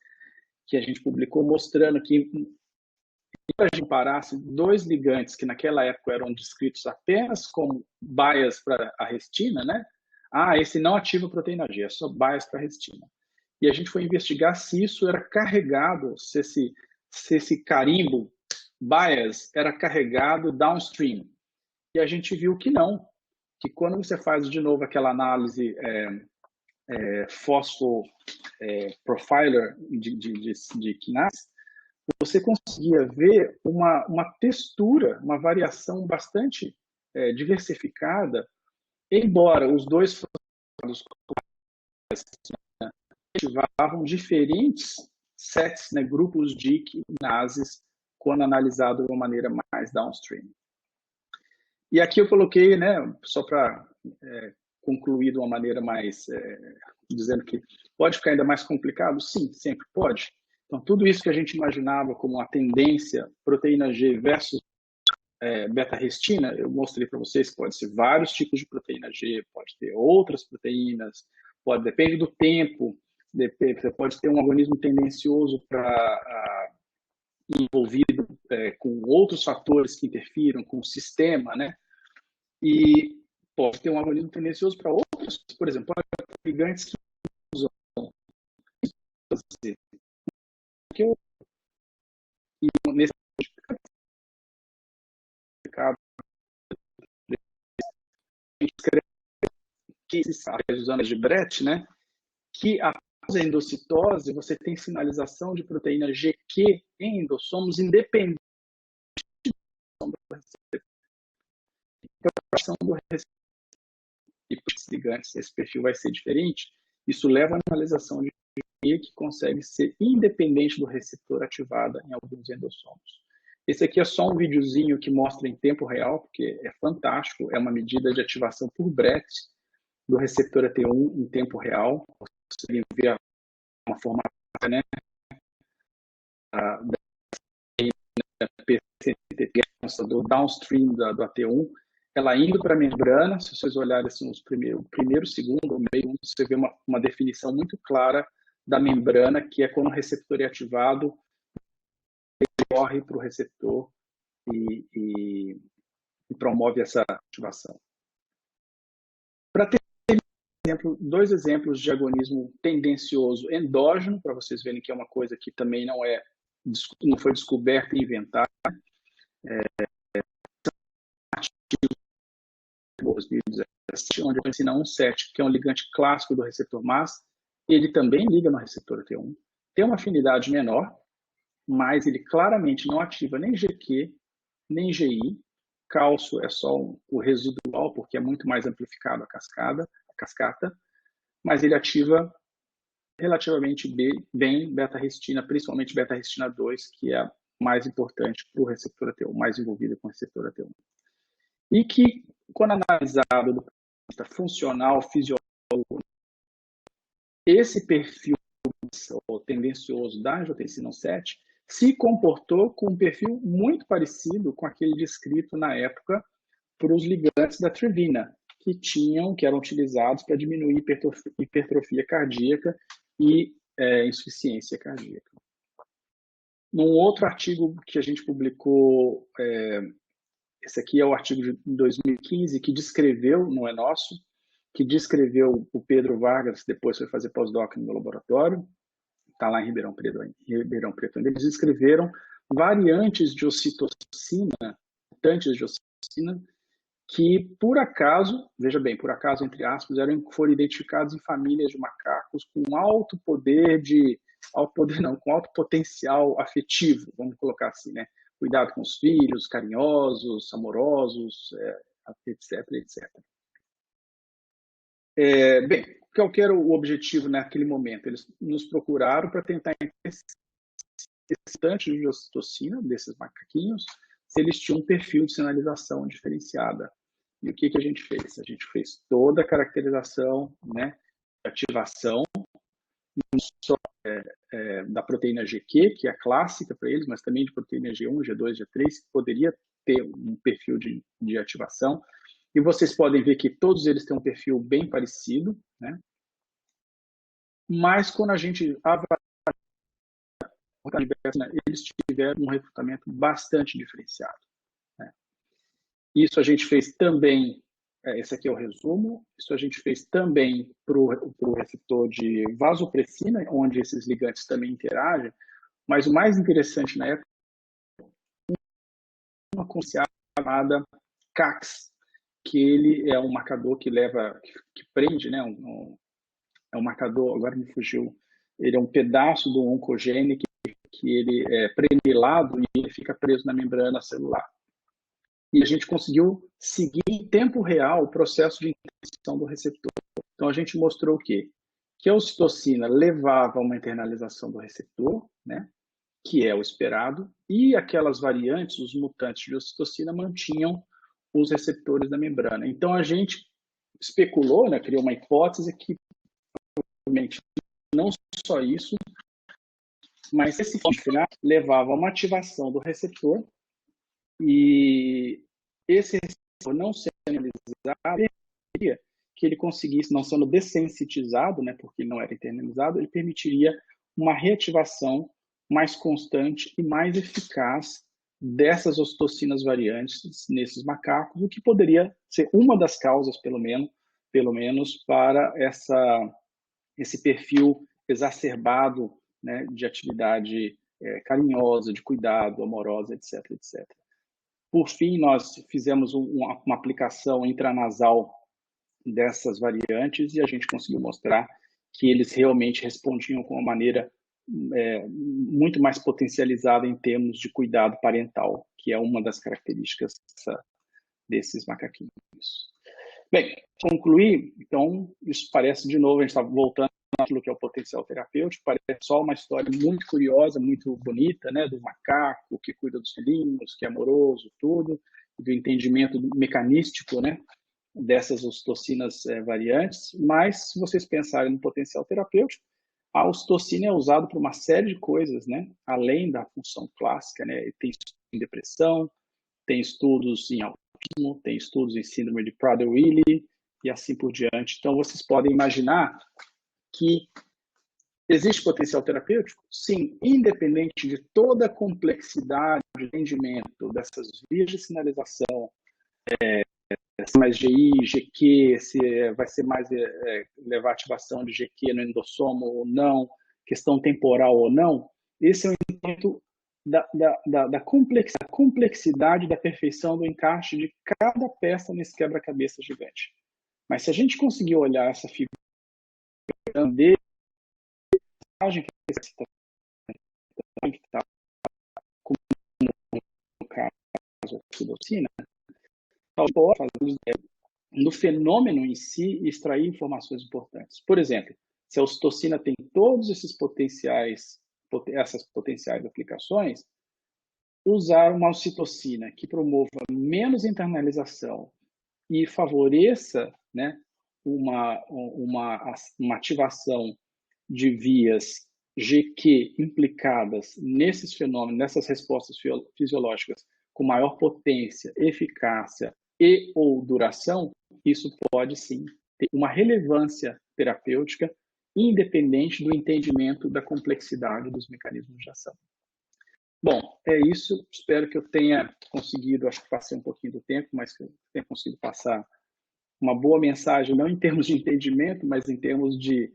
que a gente publicou mostrando que se a gente comparasse dois ligantes que naquela época eram descritos apenas como bias para a restina, né? Esse não ativa a proteína G, é só bias para a restina. E a gente foi investigar se isso era carregado, se esse carimbo bias era carregado downstream. E a gente viu que não, que quando você faz de novo aquela análise profiler de quinase, você conseguia ver uma textura, uma variação bastante diversificada, embora os dois ativavam diferentes sets, né, grupos de quinases, quando analisado de uma maneira mais downstream. E aqui eu coloquei, né, só para concluir de uma maneira mais, dizendo que pode ficar ainda mais complicado? Sim, sempre pode. Então, tudo isso que a gente imaginava como uma tendência proteína G versus beta-restina, eu mostrei para vocês que pode ser vários tipos de proteína G, pode ter outras proteínas, depende do tempo, você pode ter um organismo tendencioso para envolvido com outros fatores que interfiram com o sistema, né? E pode ter um organismo tendencioso para outros, por exemplo, ligantes que usam e nesse caso que as zonas de Brett, né? Que após a endocitose você tem sinalização de proteína GQ em endossomos independente do receptor. E para os ligantes esse perfil vai ser diferente. Isso leva à analisação de GQ que consegue ser independente do receptor ativada em alguns endossomos. Esse aqui é só um videozinho que mostra em tempo real, porque é fantástico, é uma medida de ativação por Brett do receptor AT1 em tempo real. Você vê uma formação, né, do downstream do AT1, ela indo para a membrana. Se vocês olharem assim, o primeiro segundo, o meio, você vê uma definição muito clara da membrana, que é quando o receptor é ativado, ele corre para o receptor e promove essa ativação. Para ter dois exemplos de agonismo tendencioso endógeno, para vocês verem que é uma coisa que também não foi descoberta e inventada. Onde eu ensino 1,7, que é um ligante clássico do receptor MAS, ele também liga no receptor AT1. Tem uma afinidade menor, mas ele claramente não ativa nem GQ, nem GI. Cálcio é só o residual, porque é muito mais amplificado a cascata, mas ele ativa relativamente bem beta-arrestina, principalmente beta-arrestina 2, que é a mais importante para o receptor AT1, mais envolvida com o receptor AT1. E que, quando analisado do ponto de vista funcional, fisiológico, esse perfil tendencioso da angiotensina 7 se comportou com um perfil muito parecido com aquele descrito na época para os ligantes da trevina, que eram utilizados para diminuir hipertrofia cardíaca e insuficiência cardíaca. Num outro artigo que a gente publicou, esse aqui é o artigo de 2015, que descreveu, não é nosso, que descreveu o Pedro Vargas, depois foi fazer pós-doc no meu laboratório, está lá em Ribeirão Preto, eles descreveram variantes de ocitocina, que por acaso, veja bem, por acaso, entre aspas, foram identificados em famílias de macacos com alto potencial afetivo, vamos colocar assim, né? Cuidado com os filhos, carinhosos, amorosos, etc, etc. Bem, qual que era o objetivo naquele momento? Eles nos procuraram para tentar entender esse tanto de ocitocina, desses macaquinhos, se eles tinham um perfil de sinalização diferenciada. E o que a gente fez? A gente fez toda a caracterização, né, ativação, não só da proteína GQ, que é a clássica para eles, mas também de proteína G1, G2, G3, que poderia ter um perfil de ativação. E vocês podem ver que todos eles têm um perfil bem parecido, né? Mas quando a gente eles tiveram um recrutamento bastante diferenciado, né? Isso a gente fez também, esse aqui é o resumo, isso a gente fez também para o receptor de vasopressina, onde esses ligantes também interagem, mas o mais interessante na época uma consciência chamada CAX, que ele é um marcador que prende, né? É um marcador, agora me fugiu, ele é um pedaço do oncogene que ele é prenilado e ele fica preso na membrana celular. E a gente conseguiu seguir em tempo real o processo de internalização do receptor. Então a gente mostrou o quê? Que a ocitocina levava a uma internalização do receptor, né? Que é o esperado, e aquelas variantes, os mutantes de ocitocina, mantinham os receptores da membrana. Então a gente especulou, né, criou uma hipótese que provavelmente não só isso, mas esse final levava a uma ativação do receptor e esse receptor não sendo internalizado, que ele conseguisse, não sendo dessensitizado, né, porque não era internalizado, ele permitiria uma reativação mais constante e mais eficaz dessas ocitocinas variantes nesses macacos, o que poderia ser uma das causas, pelo menos para esse perfil exacerbado, né, de atividade carinhosa, de cuidado, amorosa, etc, etc. Por fim, nós fizemos uma aplicação intranasal dessas variantes e a gente conseguiu mostrar que eles realmente respondiam com uma maneira muito mais potencializada em termos de cuidado parental, que é uma das características desses macaquinhos. Bem, concluir, então, isso parece, de novo, a gente está voltando àquilo que é o potencial terapêutico, parece só uma história muito curiosa, muito bonita, né, do macaco que cuida dos filhinhos, que é amoroso, tudo, do entendimento mecanístico, né, dessas ocitocinas variantes, mas se vocês pensarem no potencial terapêutico, a ocitocina é usada para uma série de coisas, né, além da função clássica, né, tem estudos em depressão, tem estudos em autismo, tem estudos em síndrome de Prader-Willi e assim por diante. Então, vocês podem imaginar que existe potencial terapêutico? Sim, independente de toda a complexidade de entendimento dessas vias de sinalização, se mais GI, GQ, se vai ser mais levar ativação de GQ no endossomo ou não, questão temporal ou não, esse é o entendimento da complexidade, da perfeição do encaixe de cada peça nesse quebra-cabeça gigante. Mas se a gente conseguir olhar essa figura de que está no caso da ocitocina, pode fazer no fenômeno em si extrair informações importantes. Por exemplo, se a ocitocina tem todos esses essas potenciais aplicações, usar uma ocitocina que promova menos internalização e favoreça, né, uma ativação de vias GQ implicadas nesses fenômenos, nessas respostas fisiológicas com maior potência, eficácia e ou duração, isso pode sim ter uma relevância terapêutica independente do entendimento da complexidade dos mecanismos de ação. Bom, é isso. Espero que eu tenha conseguido, acho que passei um pouquinho do tempo, mas que eu tenha conseguido passar uma boa mensagem, não em termos de entendimento, mas em termos de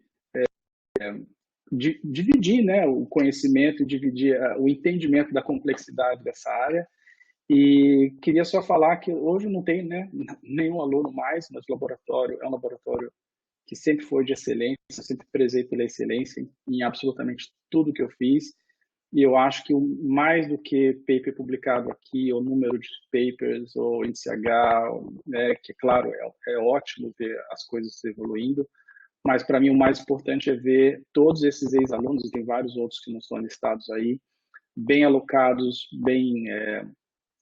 dividir, né, o conhecimento, dividir o entendimento da complexidade dessa área. E queria só falar que hoje não tem, né, nenhum aluno mais, mas o laboratório é um laboratório que sempre foi de excelência, sempre prezei pela excelência em absolutamente tudo que eu fiz. E eu acho que mais do que paper publicado aqui, ou número de papers, ou índice H, né, que, claro, é ótimo ver as coisas evoluindo, mas para mim o mais importante é ver todos esses ex-alunos, e tem vários outros que não estão listados aí, bem alocados, bem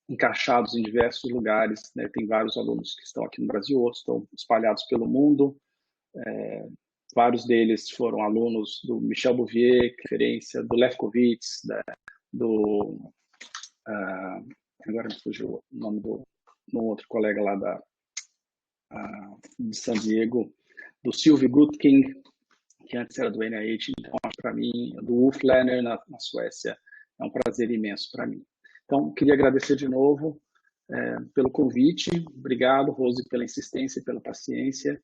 encaixados em diversos lugares, né? Tem vários alunos que estão aqui no Brasil, outros estão espalhados pelo mundo. Vários deles foram alunos do Michel Bouvier, referência, do Lefkowitz, do... agora me fugiu o nome do outro colega lá de San Diego, do Sylvie Gutking, que antes era do NIH. Então, para mim, do Ulf Lerner, na Suécia, é um prazer imenso para mim. Então, queria agradecer de novo pelo convite. Obrigado, Rose, pela insistência e pela paciência.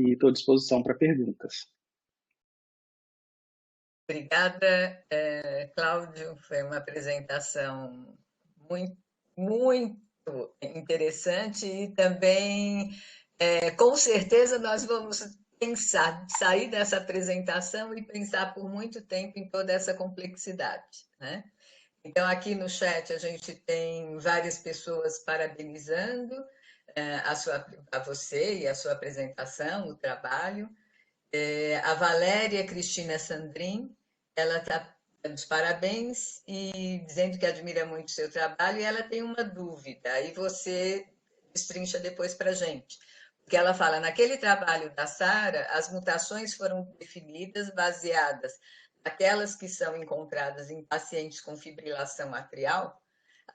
E estou à disposição para perguntas. Obrigada, Cláudio. Foi uma apresentação muito, muito interessante e também, com certeza, nós vamos pensar, sair dessa apresentação e pensar por muito tempo em toda essa complexidade, né? Então, aqui no chat a gente tem várias pessoas parabenizando a você e a sua apresentação, o trabalho. A Valéria Cristina Sandrin, ela está dando os parabéns e dizendo que admira muito o seu trabalho, e ela tem uma dúvida, aí você destrincha depois para a gente. Porque ela fala, naquele trabalho da Sara, as mutações foram definidas baseadas naquelas que são encontradas em pacientes com fibrilação atrial.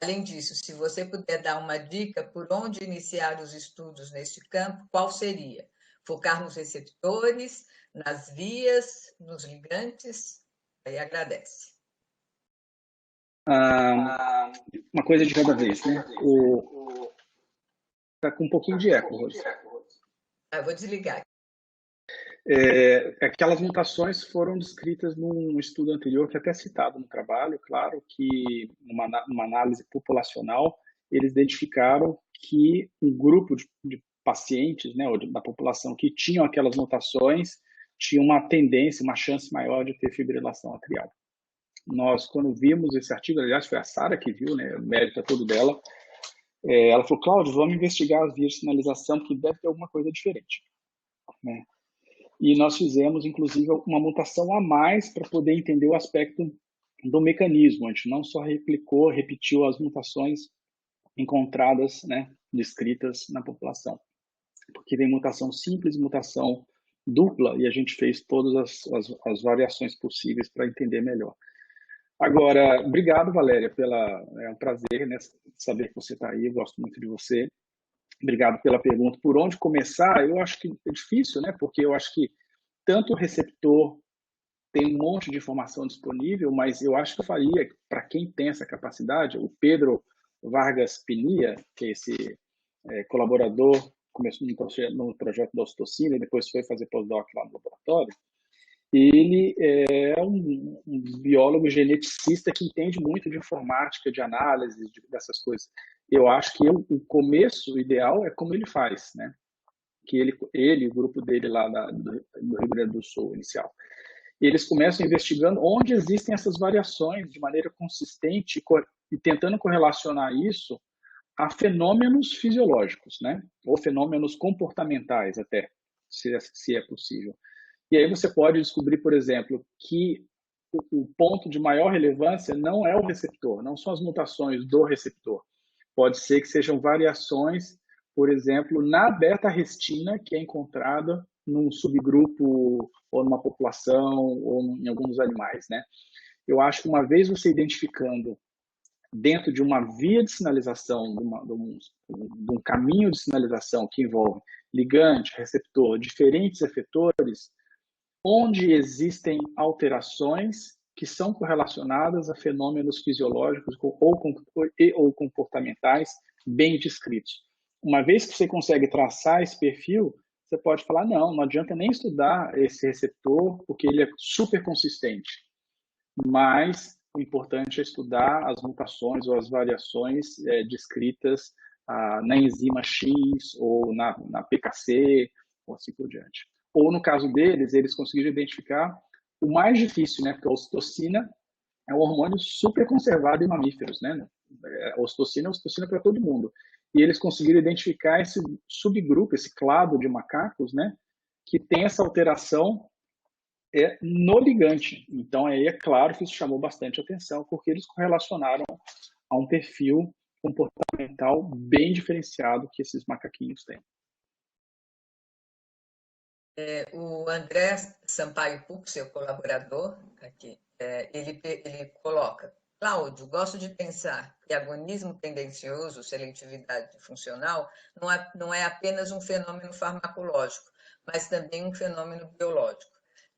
Além disso, se você puder dar uma dica por onde iniciar os estudos neste campo, qual seria? Focar nos receptores, nas vias, nos ligantes? Aí agradece. Uma coisa de cada vez, né? Está com um pouquinho de eco, Rose. Eu vou desligar. Aquelas mutações foram descritas num estudo anterior, que é até citado no trabalho, claro, que numa análise populacional, eles identificaram que um grupo de pacientes, né, ou da população que tinham aquelas mutações, tinha uma tendência, uma chance maior de ter fibrilação atrial. Nós, quando vimos esse artigo, aliás, foi a Sara que viu, né, o mérito é todo dela, ela falou, Cláudio, vamos investigar as vias de sinalização, porque deve ter alguma coisa diferente, né? E nós fizemos, inclusive, uma mutação a mais para poder entender o aspecto do mecanismo. A gente não só repetiu as mutações encontradas, né, descritas na população. Porque tem mutação simples, mutação dupla, e a gente fez todas as variações possíveis para entender melhor. Agora, obrigado, Valéria, é um prazer, né, saber que você está aí, eu gosto muito de você. Obrigado pela pergunta. Por onde começar? Eu acho que é difícil, né? Porque eu acho que tanto o receptor tem um monte de informação disponível, mas eu acho que eu faria, para quem tem essa capacidade, o Pedro Vargas Pinia, que é esse colaborador, começou no projeto da ocitocina e depois foi fazer pós-doc lá no laboratório, ele é um biólogo geneticista que entende muito de informática, de análise, dessas coisas. Eu acho que o começo ideal é como ele faz, né? Que ele o grupo dele lá do Rio Grande do Sul, inicial. Eles começam investigando onde existem essas variações de maneira consistente e tentando correlacionar isso a fenômenos fisiológicos, né? Ou fenômenos comportamentais até, se é possível. E aí você pode descobrir, por exemplo, que o ponto de maior relevância não é o receptor, não são as mutações do receptor. Pode ser que sejam variações, por exemplo, na beta-arrestina, que é encontrada num subgrupo ou numa população ou em alguns animais, né? Eu acho que uma vez você identificando dentro de uma via de sinalização, de um caminho de sinalização que envolve ligante, receptor, diferentes efetores, onde existem alterações que são correlacionadas a fenômenos fisiológicos ou comportamentais bem descritos. Uma vez que você consegue traçar esse perfil, você pode falar, não adianta nem estudar esse receptor, porque ele é super consistente. Mas o importante é estudar as mutações ou as variações descritas na enzima X ou na PKC, ou assim por diante. Ou, no caso deles, eles conseguiram identificar o mais difícil, né? Porque a ocitocina é um hormônio super conservado em mamíferos, né? A ocitocina é ocitocina para todo mundo. E eles conseguiram identificar esse subgrupo, esse clado de macacos, né? Que tem essa alteração no ligante. Então, aí é claro que isso chamou bastante atenção, porque eles correlacionaram a um perfil comportamental bem diferenciado que esses macaquinhos têm. O André Sampaio Puc, seu colaborador aqui, ele coloca: Cláudio, gosto de pensar que agonismo tendencioso, seletividade funcional, não é apenas um fenômeno farmacológico, mas também um fenômeno biológico.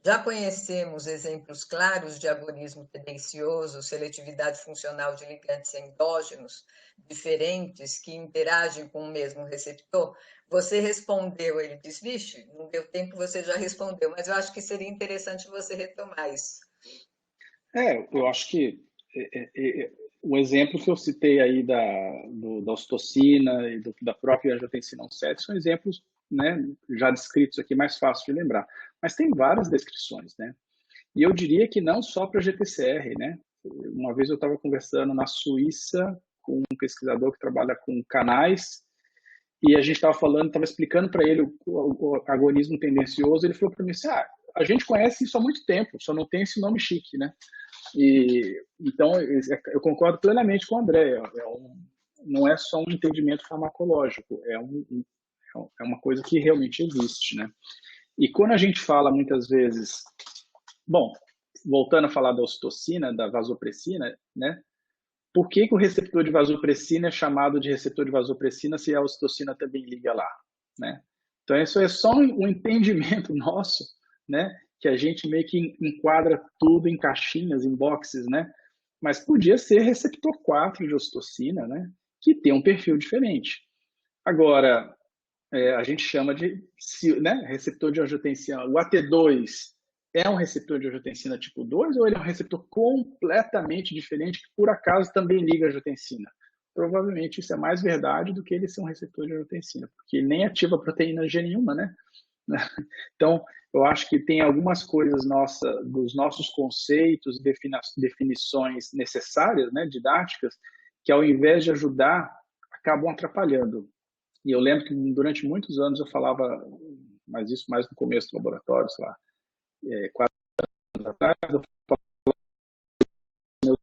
Já conhecemos exemplos claros de agonismo tendencioso, seletividade funcional de ligantes endógenos diferentes que interagem com o mesmo receptor? Você respondeu, ele diz, vixe, não deu tempo, você já respondeu, mas eu acho que seria interessante você retomar isso. Eu acho que o exemplo que eu citei aí da ocitocina e da própria angiotensina 1,7 são exemplos, né, já descritos aqui, mais fácil de lembrar. Mas tem várias descrições, né? E eu diria que não só para GTCR, né? Uma vez eu estava conversando na Suíça com um pesquisador que trabalha com canais e a gente estava explicando para ele o agonismo tendencioso. Ele falou para mim assim, a gente conhece isso há muito tempo, só não tem esse nome chique, né? Então, eu concordo plenamente com o André. Não é só um entendimento farmacológico, é uma coisa que realmente existe, né? E quando a gente fala muitas vezes, bom, voltando a falar da ocitocina, da vasopressina, né? Por que o receptor de vasopressina é chamado de receptor de vasopressina se a ocitocina também liga lá, né? Então isso é só um entendimento nosso, né? Que a gente meio que enquadra tudo em caixinhas, em boxes, né? Mas podia ser receptor 4 de ocitocina, né? Que tem um perfil diferente. Agora, a gente chama de, né, receptor de angiotensina. O AT2 é um receptor de angiotensina tipo 2 ou ele é um receptor completamente diferente que, por acaso, também liga a angiotensina? Provavelmente isso é mais verdade do que ele ser um receptor de angiotensina, porque ele nem ativa proteína G nenhuma, né? Então, eu acho que tem algumas coisas dos nossos conceitos, definições necessárias, né, didáticas, que ao invés de ajudar, acabam atrapalhando. E eu lembro que durante muitos anos eu falava, mas isso mais no começo do laboratório, sei lá, 4 anos atrás, eu falava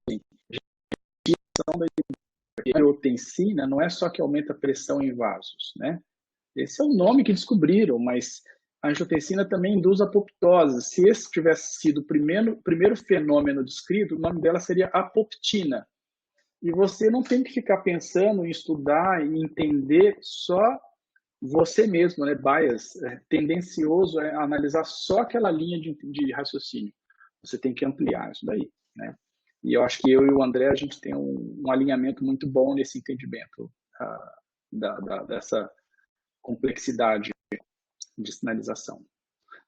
assim, a angiotensina não é só que aumenta a pressão em vasos, né? Esse é o nome que descobriram, mas a angiotensina também induz apoptose. Se esse tivesse sido o primeiro fenômeno descrito, o nome dela seria apoptina. E você não tem que ficar pensando em estudar e entender só você mesmo, né? Bias, tendencioso a analisar só aquela linha de raciocínio. Você tem que ampliar isso daí, né? E eu acho que eu e o André, a gente tem um alinhamento muito bom nesse entendimento dessa complexidade de sinalização.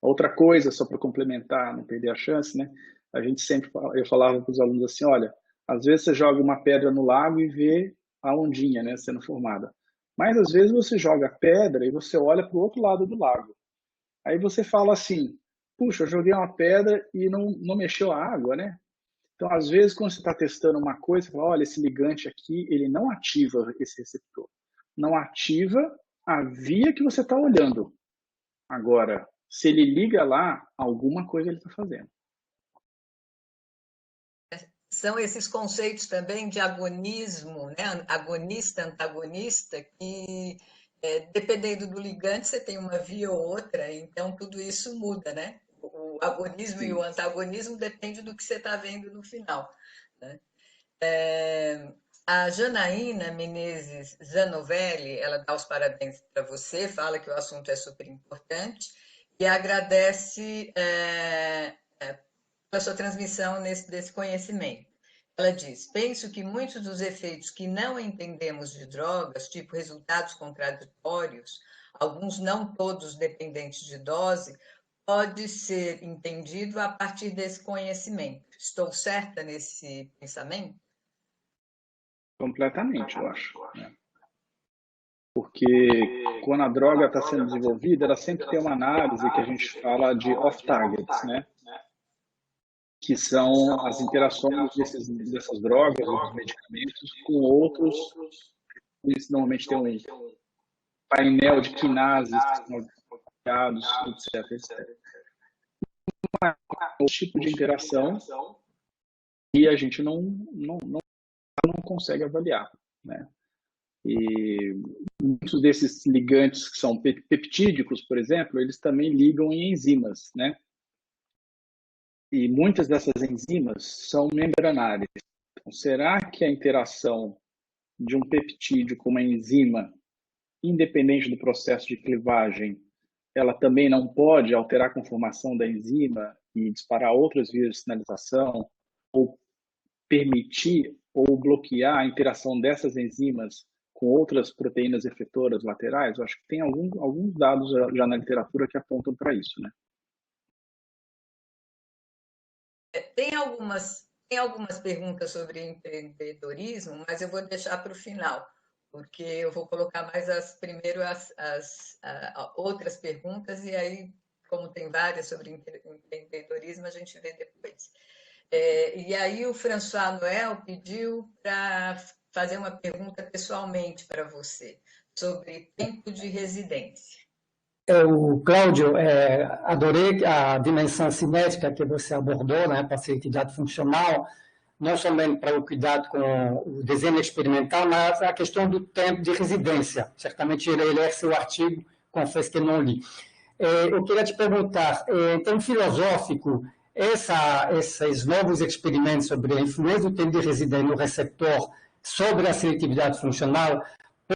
Outra coisa, só para complementar, não perder a chance, né? Eu falava para os alunos assim, olha, às vezes você joga uma pedra no lago e vê a ondinha, né, sendo formada. Mas às vezes você joga a pedra e você olha para o outro lado do lago. Aí você fala assim, puxa, eu joguei uma pedra e não mexeu a água, né? Então, às vezes, quando você está testando uma coisa, você fala, olha, esse ligante aqui, ele não ativa esse receptor. Não ativa a via que você está olhando. Agora, Se ele liga lá, alguma coisa ele está fazendo. São esses conceitos também de agonismo, né? Agonista, antagonista, que dependendo do ligante você tem uma via ou outra, então tudo isso muda, né? O agonismo Sim. E o antagonismo depende do que você está vendo no final, né? A Janaína Menezes Zanovelli, ela dá os parabéns para você, fala que o assunto é super importante e agradece pela sua transmissão desse conhecimento. Ela diz, penso que muitos dos efeitos que não entendemos de drogas, tipo resultados contraditórios, alguns não todos dependentes de dose, pode ser entendido a partir desse conhecimento. Estou certa nesse pensamento? Completamente, eu acho. Né? Porque quando a droga está sendo desenvolvida, ela sempre tem uma análise que a gente fala de off-targets, né? Que são as interações dessas drogas ou dos medicamentos com outros. Eles normalmente têm um painel de quinases que são criados, etc. Um tipo de interação e a gente não consegue avaliar, né? E muitos desses ligantes que são peptídicos, por exemplo, eles também ligam em enzimas, né? E muitas dessas enzimas são membranárias. Então, será que a interação de um peptídeo com uma enzima, independente do processo de clivagem, ela também não pode alterar a conformação da enzima e disparar outras vias de sinalização ou permitir ou bloquear a interação dessas enzimas com outras proteínas efetoras laterais? Eu acho que tem alguns dados já na literatura que apontam para isso, né? Tem algumas perguntas sobre empreendedorismo, mas eu vou deixar para o final, porque eu vou colocar mais primeiro as outras perguntas, e aí, como tem várias sobre empreendedorismo, a gente vê depois. E aí o François Noel pediu para fazer uma pergunta pessoalmente para você, sobre tempo de residência. Cláudio, adorei a dimensão cinética que você abordou, né, para a seletividade funcional, não somente para o cuidado com o desenho experimental, mas a questão do tempo de residência. Certamente ele ler seu artigo, confesso que não li. Eu queria te perguntar, em termos filosófico, esses novos experimentos sobre a influência do tempo de residência no receptor sobre a seletividade funcional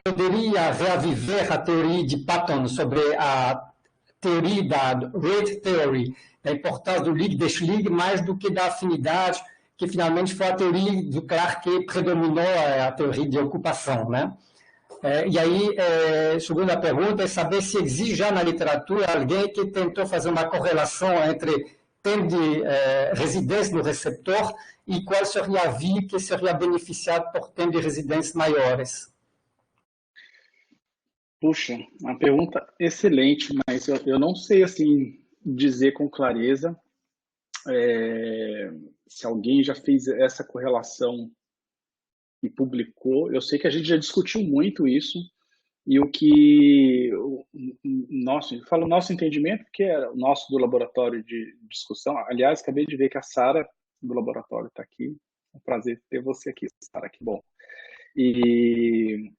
poderia reaviver a teoria de Patton sobre a teoria da rate theory, da importância do Lig-Deslig, mais do que da afinidade, que finalmente foi a teoria do Clark que predominou a teoria de ocupação, né? E aí, segunda pergunta é saber se existe já na literatura alguém que tentou fazer uma correlação entre tempo de residência no receptor e qual seria a via que seria beneficiado por tempo de residência maiores. Puxa, uma pergunta excelente, mas eu não sei assim dizer com clareza se alguém já fez essa correlação e publicou. Eu sei que a gente já discutiu muito isso e o que falo nosso entendimento, que é o nosso do laboratório de discussão. Aliás, acabei de ver que a Sara do laboratório está aqui. É um prazer ter você aqui, Sara, que bom. E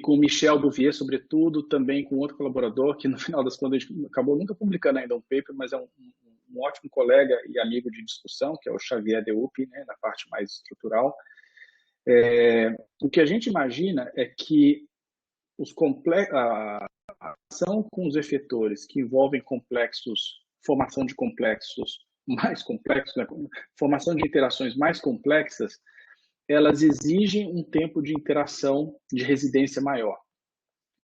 com o Michel Bouvier, sobretudo, também com outro colaborador, que no final das contas a gente acabou nunca publicando ainda um paper, mas é um ótimo colega e amigo de discussão, que é o Xavier Deupi, né, na parte mais estrutural. O que a gente imagina é que a ação com os efetores que envolvem formação de complexos mais complexos, né, formação de interações mais complexas, elas exigem um tempo de interação de residência maior.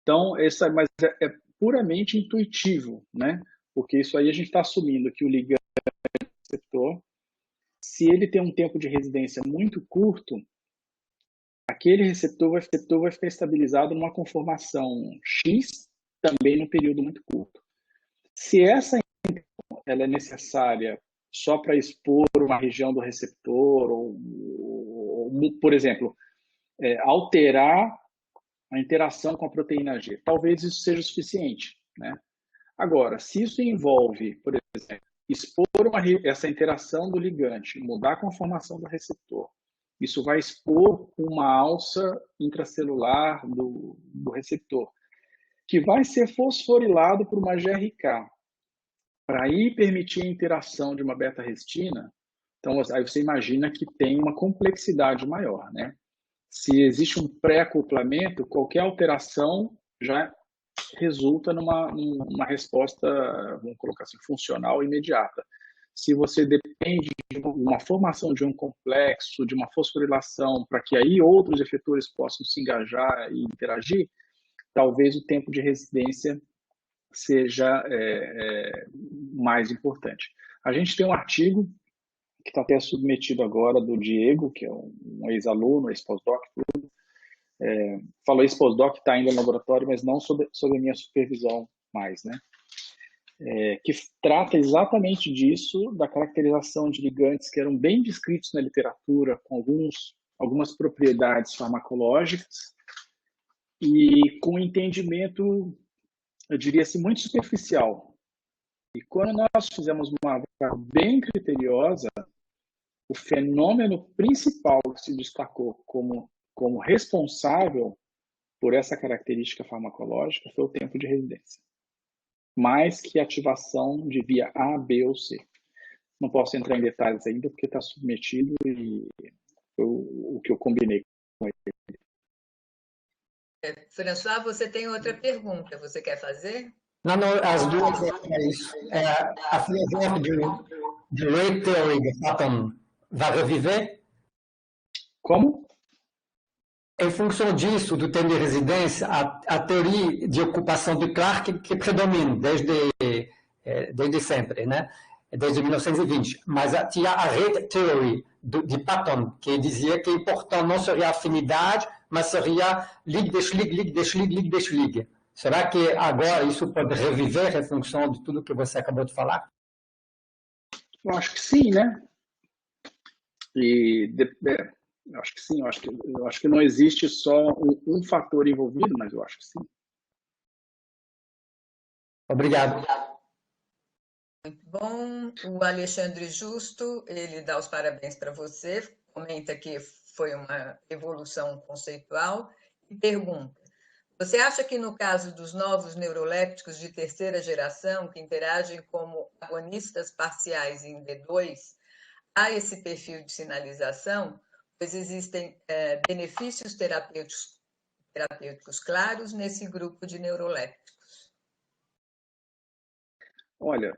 Então, mas é puramente intuitivo, né? Porque isso aí a gente está assumindo que o ligante receptor, se ele tem um tempo de residência muito curto, aquele receptor vai ficar estabilizado numa conformação X, também num período muito curto. Se essa ela é necessária só para expor uma região do receptor, ou por exemplo, alterar a interação com a proteína G. Talvez isso seja o suficiente, né? Agora, se isso envolve, por exemplo, expor essa interação do ligante, mudar a conformação do receptor, isso vai expor uma alça intracelular do receptor, que vai ser fosforilado por uma GRK, para aí permitir a interação de uma beta-restina. Então, aí você imagina que tem uma complexidade maior, né? Se existe um pré-acoplamento, qualquer alteração já resulta numa resposta, vamos colocar assim, funcional imediata. Se você depende de uma formação de um complexo, de uma fosforilação, para que aí outros efetores possam se engajar e interagir, talvez o tempo de residência seja mais importante. A gente tem um artigo que está até submetido agora do Diego, que é um ex-aluno, ex-pós-doc, falou ex-pós-doc, está ainda no laboratório, mas não sob a minha supervisão mais, né? Que trata exatamente disso, da caracterização de ligantes que eram bem descritos na literatura, com algumas propriedades farmacológicas, e com entendimento, eu diria assim, muito superficial. E quando nós fizemos uma avaliação bem criteriosa, o fenômeno principal que se destacou como responsável por essa característica farmacológica foi o tempo de residência, mais que ativação de via A, B ou C. Não posso entrar em detalhes ainda, porque está submetido e o que eu combinei com ele. François, você tem outra pergunta, você quer fazer? Não, as duas é isso. A filosofia de Rate Theory de Patton vai reviver? Como? Em função disso, do tempo de residência, a teoria de ocupação de Clarke que predomina desde sempre, né? Desde 1920. Mas tinha a Rate Theory de Patton, que dizia que o importante não seria a afinidade, mas seria Lig-Deslig. Será que agora isso pode reviver em função de tudo que você acabou de falar? Eu acho que sim, né? Eu acho que sim. Eu acho que não existe só um fator envolvido, mas eu acho que sim. Obrigado. Muito bom. O Alexandre Justo, ele dá os parabéns para você, comenta que foi uma evolução conceitual e pergunta: você acha que no caso dos novos neurolépticos de terceira geração, que interagem como agonistas parciais em D2, há esse perfil de sinalização, pois existem benefícios terapêuticos claros nesse grupo de neurolépticos? Olha,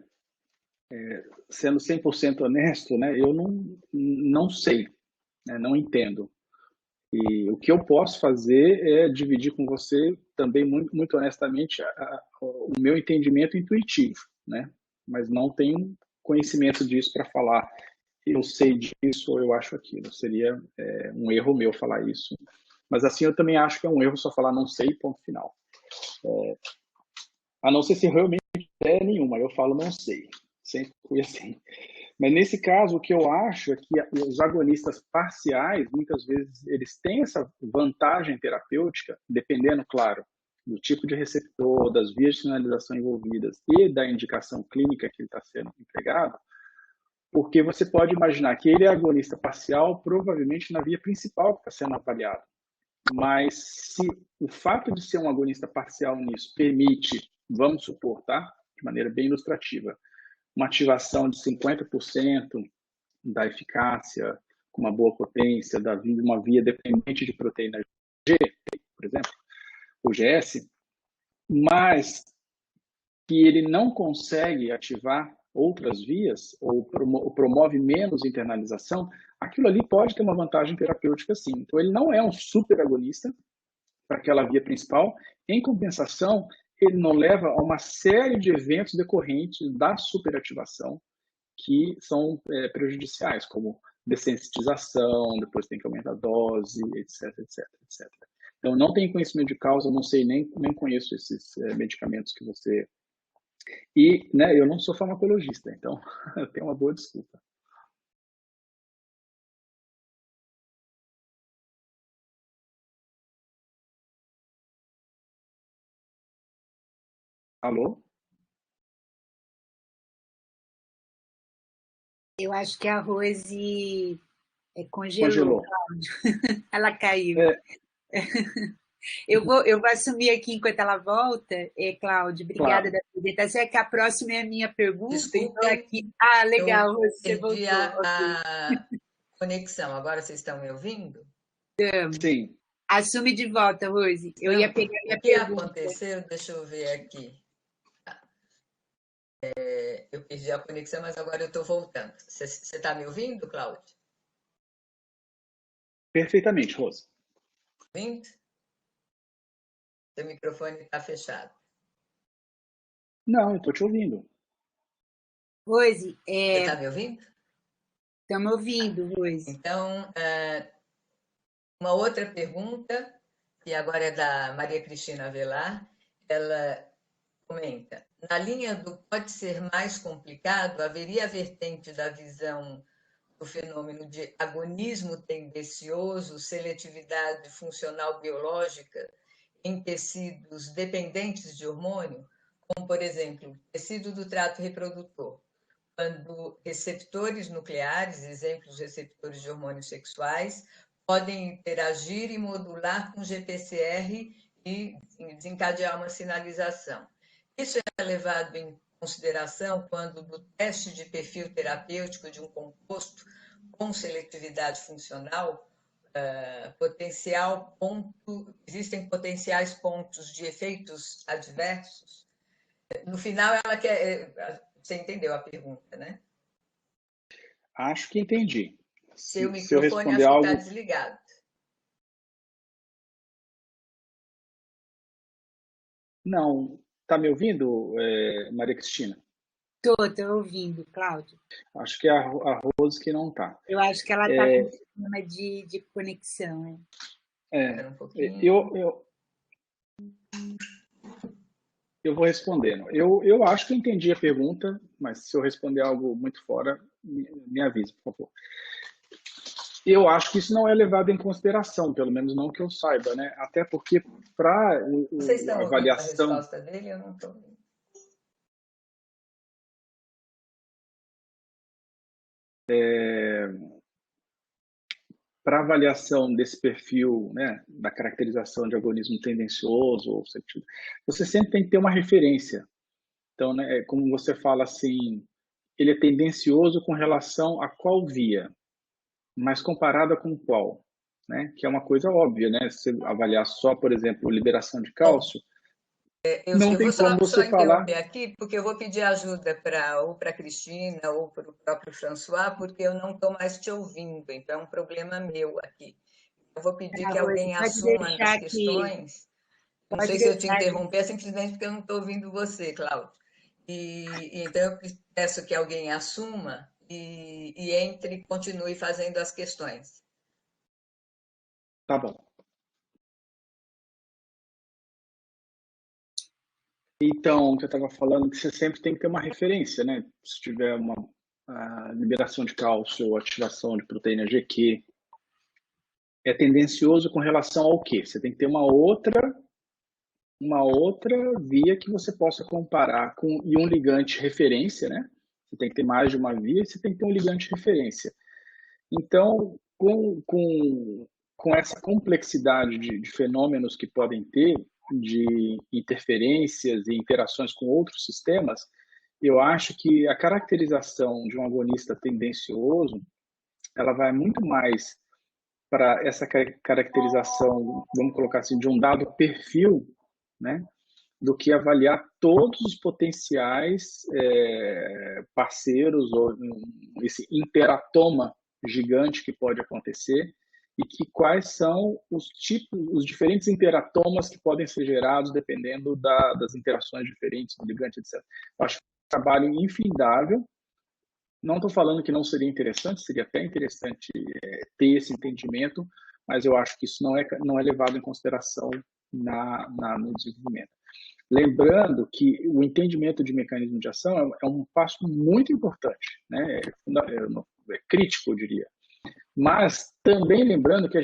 sendo 100% honesto, né, eu não sei, né, não entendo. E o que eu posso fazer é dividir com você também muito honestamente o meu entendimento intuitivo, né? Mas não tenho conhecimento disso para falar. Eu sei disso ou eu acho aquilo. Seria um erro meu falar isso. Mas assim, eu também acho que é um erro só falar não sei, ponto final. A não ser se realmente é nenhuma, eu falo não sei. Sempre fui assim. Mas nesse caso, o que eu acho é que os agonistas parciais, muitas vezes, eles têm essa vantagem terapêutica, dependendo, claro, do tipo de receptor, das vias de sinalização envolvidas e da indicação clínica que ele está sendo empregado, porque você pode imaginar que ele é agonista parcial, provavelmente na via principal que está sendo avaliado. Mas se o fato de ser um agonista parcial nisso permite, vamos supor, tá? De maneira bem ilustrativa, uma ativação de 50% da eficácia, com uma boa potência, uma via dependente de proteína G, por exemplo, o GS, mas que ele não consegue ativar outras vias ou promove menos internalização, aquilo ali pode ter uma vantagem terapêutica sim. Então ele não é um super agonista para aquela via principal, em compensação, ele não leva a uma série de eventos decorrentes da superativação que são prejudiciais, como dessensitização, depois tem que aumentar a dose, etc. Então, não tenho conhecimento de causa, não sei nem conheço esses medicamentos que você... E né, eu não sou farmacologista, então eu tenho uma boa desculpa. Alô? Eu acho que a Rose congelou, Congelou. Cláudio. Ela caiu. É, Eu vou assumir aqui enquanto ela volta. Cláudio, obrigada claro. da apresentação. É que a próxima é a minha pergunta, então Desculpem, aqui. Ah, eu legal, Rose, você perdi voltou. Ok. a conexão. Agora vocês estão me ouvindo? Sim. Assume de volta, Rose. Eu ia Não, pegar a o minha que pergunta. aconteceu? Deixa eu ver aqui. Eu perdi a conexão, mas agora eu estou voltando. Você está me ouvindo, Cláudio? Perfeitamente, Rose. Ouvindo? Seu microfone está fechado. Não, eu estou te ouvindo. Rose, Você está me ouvindo? estamos ouvindo, Rose. Então, uma outra pergunta, que agora é da Maria Cristina Avelar, ela comenta: na linha do pode ser mais complicado, haveria a vertente da visão do fenômeno de agonismo tendencioso, seletividade funcional biológica em tecidos dependentes de hormônio, como, por exemplo, tecido do trato reprodutor, quando receptores nucleares, exemplos receptores de hormônios sexuais, podem interagir e modular com GPCR e desencadear uma sinalização. Isso é levado em consideração quando do teste de perfil terapêutico de um composto com seletividade funcional, existem potenciais pontos de efeitos adversos. No final, ela quer. Você entendeu a pergunta, né? Acho que entendi. Seu Se eu microfone responder acho que está algo... desligado. Não. Está me ouvindo, Maria Cristina? Tô ouvindo, Cláudio. Acho que é a Rose que não está. Eu acho que ela está com problema de conexão. Espera um pouquinho. Eu vou respondendo. Eu acho que eu entendi a pergunta, mas se eu responder algo muito fora, me avise, por favor. Eu acho que isso não é levado em consideração, pelo menos não que eu saiba, né? Até porque para Vocês estão a ouvindo a avaliação... resposta dele? Eu não estou ouvindo. Para avaliação desse perfil, né, da caracterização de agonismo tendencioso, ou seletivo, você sempre tem que ter uma referência. Então, né, como você fala assim, ele é tendencioso com relação a qual via, mas comparada com qual, né? Que é uma coisa óbvia, né? Se você avaliar só, por exemplo, liberação de cálcio, Eu não tem vou como só você falar... interromper aqui, porque eu vou pedir ajuda ou para a Cristina ou para o próprio François, porque eu não estou mais te ouvindo, então é um problema meu aqui. Eu vou pedir que Rose, alguém pode assuma as deixar que... questões. Não Pode sei se eu te deixar que... interromper, é simplesmente porque eu não estou ouvindo você, Cláudio. Então eu peço que alguém assuma e entre e continue fazendo as questões. Tá bom. Então, o que eu estava falando, que você sempre tem que ter uma referência, né? Se tiver uma liberação de cálcio ou ativação de proteína GQ, é tendencioso com relação ao quê? Você tem que ter uma outra via que você possa comparar com, e um ligante referência, né? Você tem que ter mais de uma via e você tem que ter um ligante referência. Então, com essa complexidade de fenômenos que podem ter, de interferências e interações com outros sistemas, eu acho que a caracterização de um agonista tendencioso, ela vai muito mais para essa caracterização, vamos colocar assim, de um dado perfil, né, do que avaliar todos os potenciais parceiros ou esse interatoma gigante que pode acontecer e que quais são os tipos, os diferentes interatomas que podem ser gerados dependendo das interações diferentes do ligante, etc. Eu acho que é um trabalho infindável. Não estou falando que não seria interessante, seria até interessante ter esse entendimento, mas eu acho que isso não é levado em consideração no desenvolvimento. Lembrando que o entendimento de mecanismo de ação é um passo muito importante, né? É crítico, eu diria. Mas também lembrando que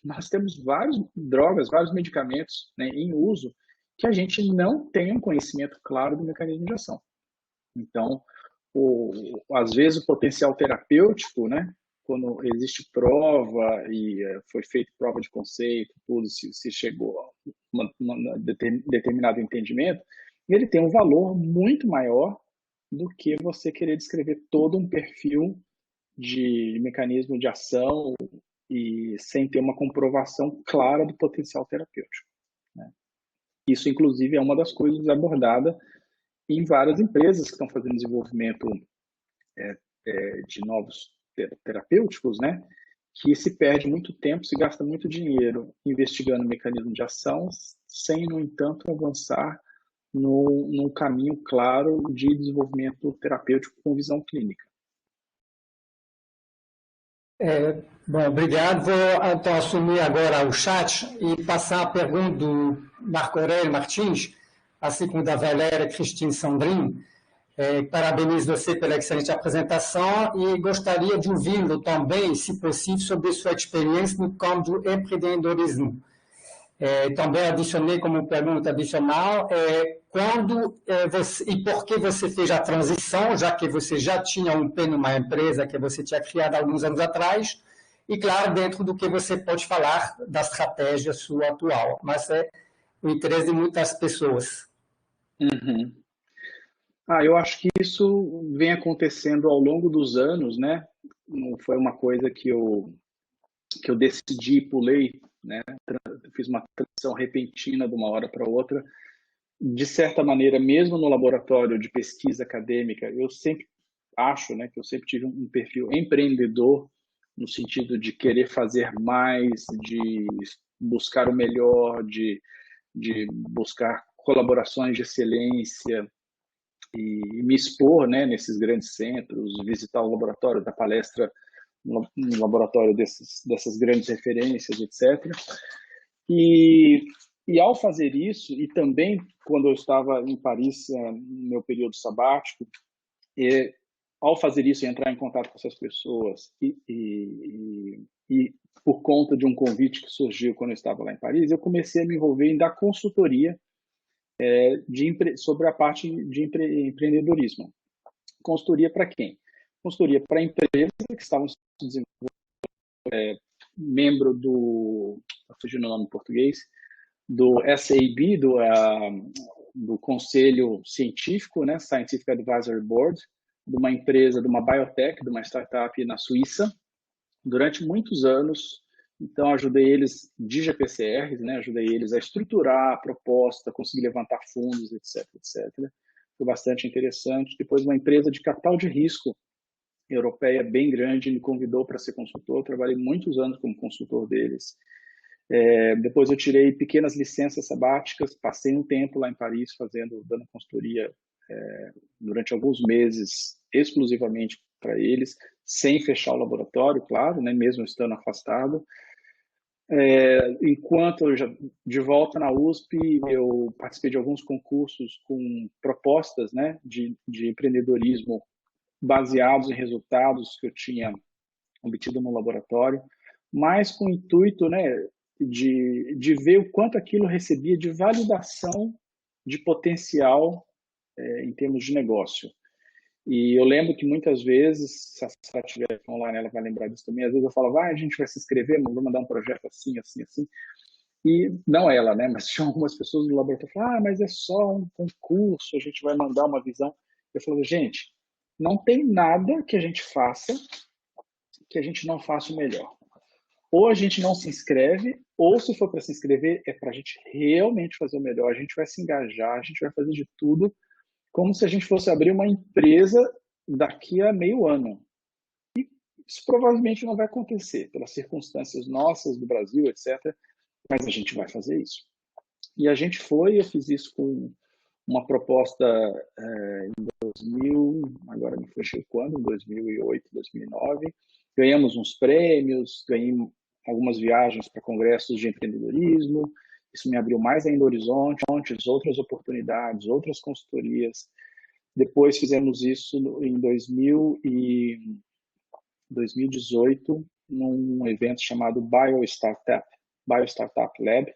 nós temos várias drogas, vários medicamentos, né, em uso que a gente não tem um conhecimento claro do mecanismo de ação. Então, às vezes o potencial terapêutico, né? Quando existe prova e foi feita prova de conceito, tudo, se chegou a determinado entendimento, ele tem um valor muito maior do que você querer descrever todo um perfil de mecanismo de ação e sem ter uma comprovação clara do potencial terapêutico, né? Isso, inclusive, é uma das coisas abordada em várias empresas que estão fazendo desenvolvimento de novos terapêuticos, né? Que se perde muito tempo, se gasta muito dinheiro investigando mecanismo de ação, sem, no entanto, avançar num caminho claro de desenvolvimento terapêutico com visão clínica. Bom, obrigado. Vou então assumir agora o chat e passar a pergunta do Marco Aurélio Martins, assim como da Valéria Cristina Sandrin. Parabenizo você pela excelente apresentação e gostaria de ouvi-lo também, se possível, sobre sua experiência no campo do empreendedorismo. Também adicionei como pergunta adicional quando e por que você fez a transição, já que você já tinha um pé numa empresa que você tinha criado há alguns anos atrás, e claro, dentro do que você pode falar da estratégia sua atual, mas é o interesse de muitas pessoas. Uhum. Eu acho que isso vem acontecendo ao longo dos anos, né? Não foi uma coisa que eu decidi e pulei, né? Fiz uma transição repentina de uma hora para outra. De certa maneira, mesmo no laboratório de pesquisa acadêmica, eu sempre acho, né, que eu sempre tive um perfil empreendedor, no sentido de querer fazer mais, de buscar o melhor, de buscar colaborações de excelência e me expor, né, nesses grandes centros, visitar o laboratório, dar palestra no laboratório dessas grandes referências, etc. E ao fazer isso, e também quando eu estava em Paris, no meu período sabático, ao fazer isso e entrar em contato com essas pessoas, e por conta de um convite que surgiu quando eu estava lá em Paris, eu comecei a me envolver em dar consultoria sobre a parte de empreendedorismo. Consultoria para quem? Consultoria para empresas que estavam se desenvolvendo, membro do, fugindo o nome em português, do SAB, do Conselho Científico, né, Scientific Advisory Board, de uma empresa, de uma biotech, de uma startup na Suíça, durante muitos anos. Então, ajudei eles de GPCRs, né, ajudei eles a estruturar a proposta, conseguir levantar fundos, etc, etc. Foi bastante interessante. Depois, uma empresa de capital de risco europeia bem grande me convidou para ser consultor. Trabalhei muitos anos como consultor deles. Depois eu tirei pequenas licenças sabáticas, passei um tempo lá em Paris dando consultoria durante alguns meses exclusivamente para eles, sem fechar o laboratório, claro, né, mesmo estando afastado. Enquanto eu já de volta na USP, eu participei de alguns concursos com propostas, né, de empreendedorismo baseados em resultados que eu tinha obtido no laboratório, mas com o intuito, né, de ver o quanto aquilo recebia de validação de potencial em termos de negócio. E eu lembro que muitas vezes, se ela estiver online, ela vai lembrar disso também, às vezes eu falava, a gente vai se inscrever, vamos mandar um projeto assim, assim, assim. E não ela, né, mas tinha algumas pessoas no laboratório que falavam, mas é só um concurso, a gente vai mandar uma visão. Eu falava, gente, não tem nada que a gente faça que a gente não faça o melhor. Ou a gente não se inscreve, ou se for para se inscrever, é para a gente realmente fazer o melhor. A gente vai se engajar, a gente vai fazer de tudo, como se a gente fosse abrir uma empresa daqui a meio ano. E isso provavelmente não vai acontecer, pelas circunstâncias nossas, do Brasil, etc. Mas a gente vai fazer isso. E a gente foi, eu fiz isso com uma proposta em 2000, agora me fugiu quando, 2008, 2009. Ganhamos uns prêmios, ganhei algumas viagens para congressos de empreendedorismo. Isso me abriu mais ainda horizontes, outras oportunidades, outras consultorias. Depois fizemos isso em 2018, num evento chamado BioStartup Lab.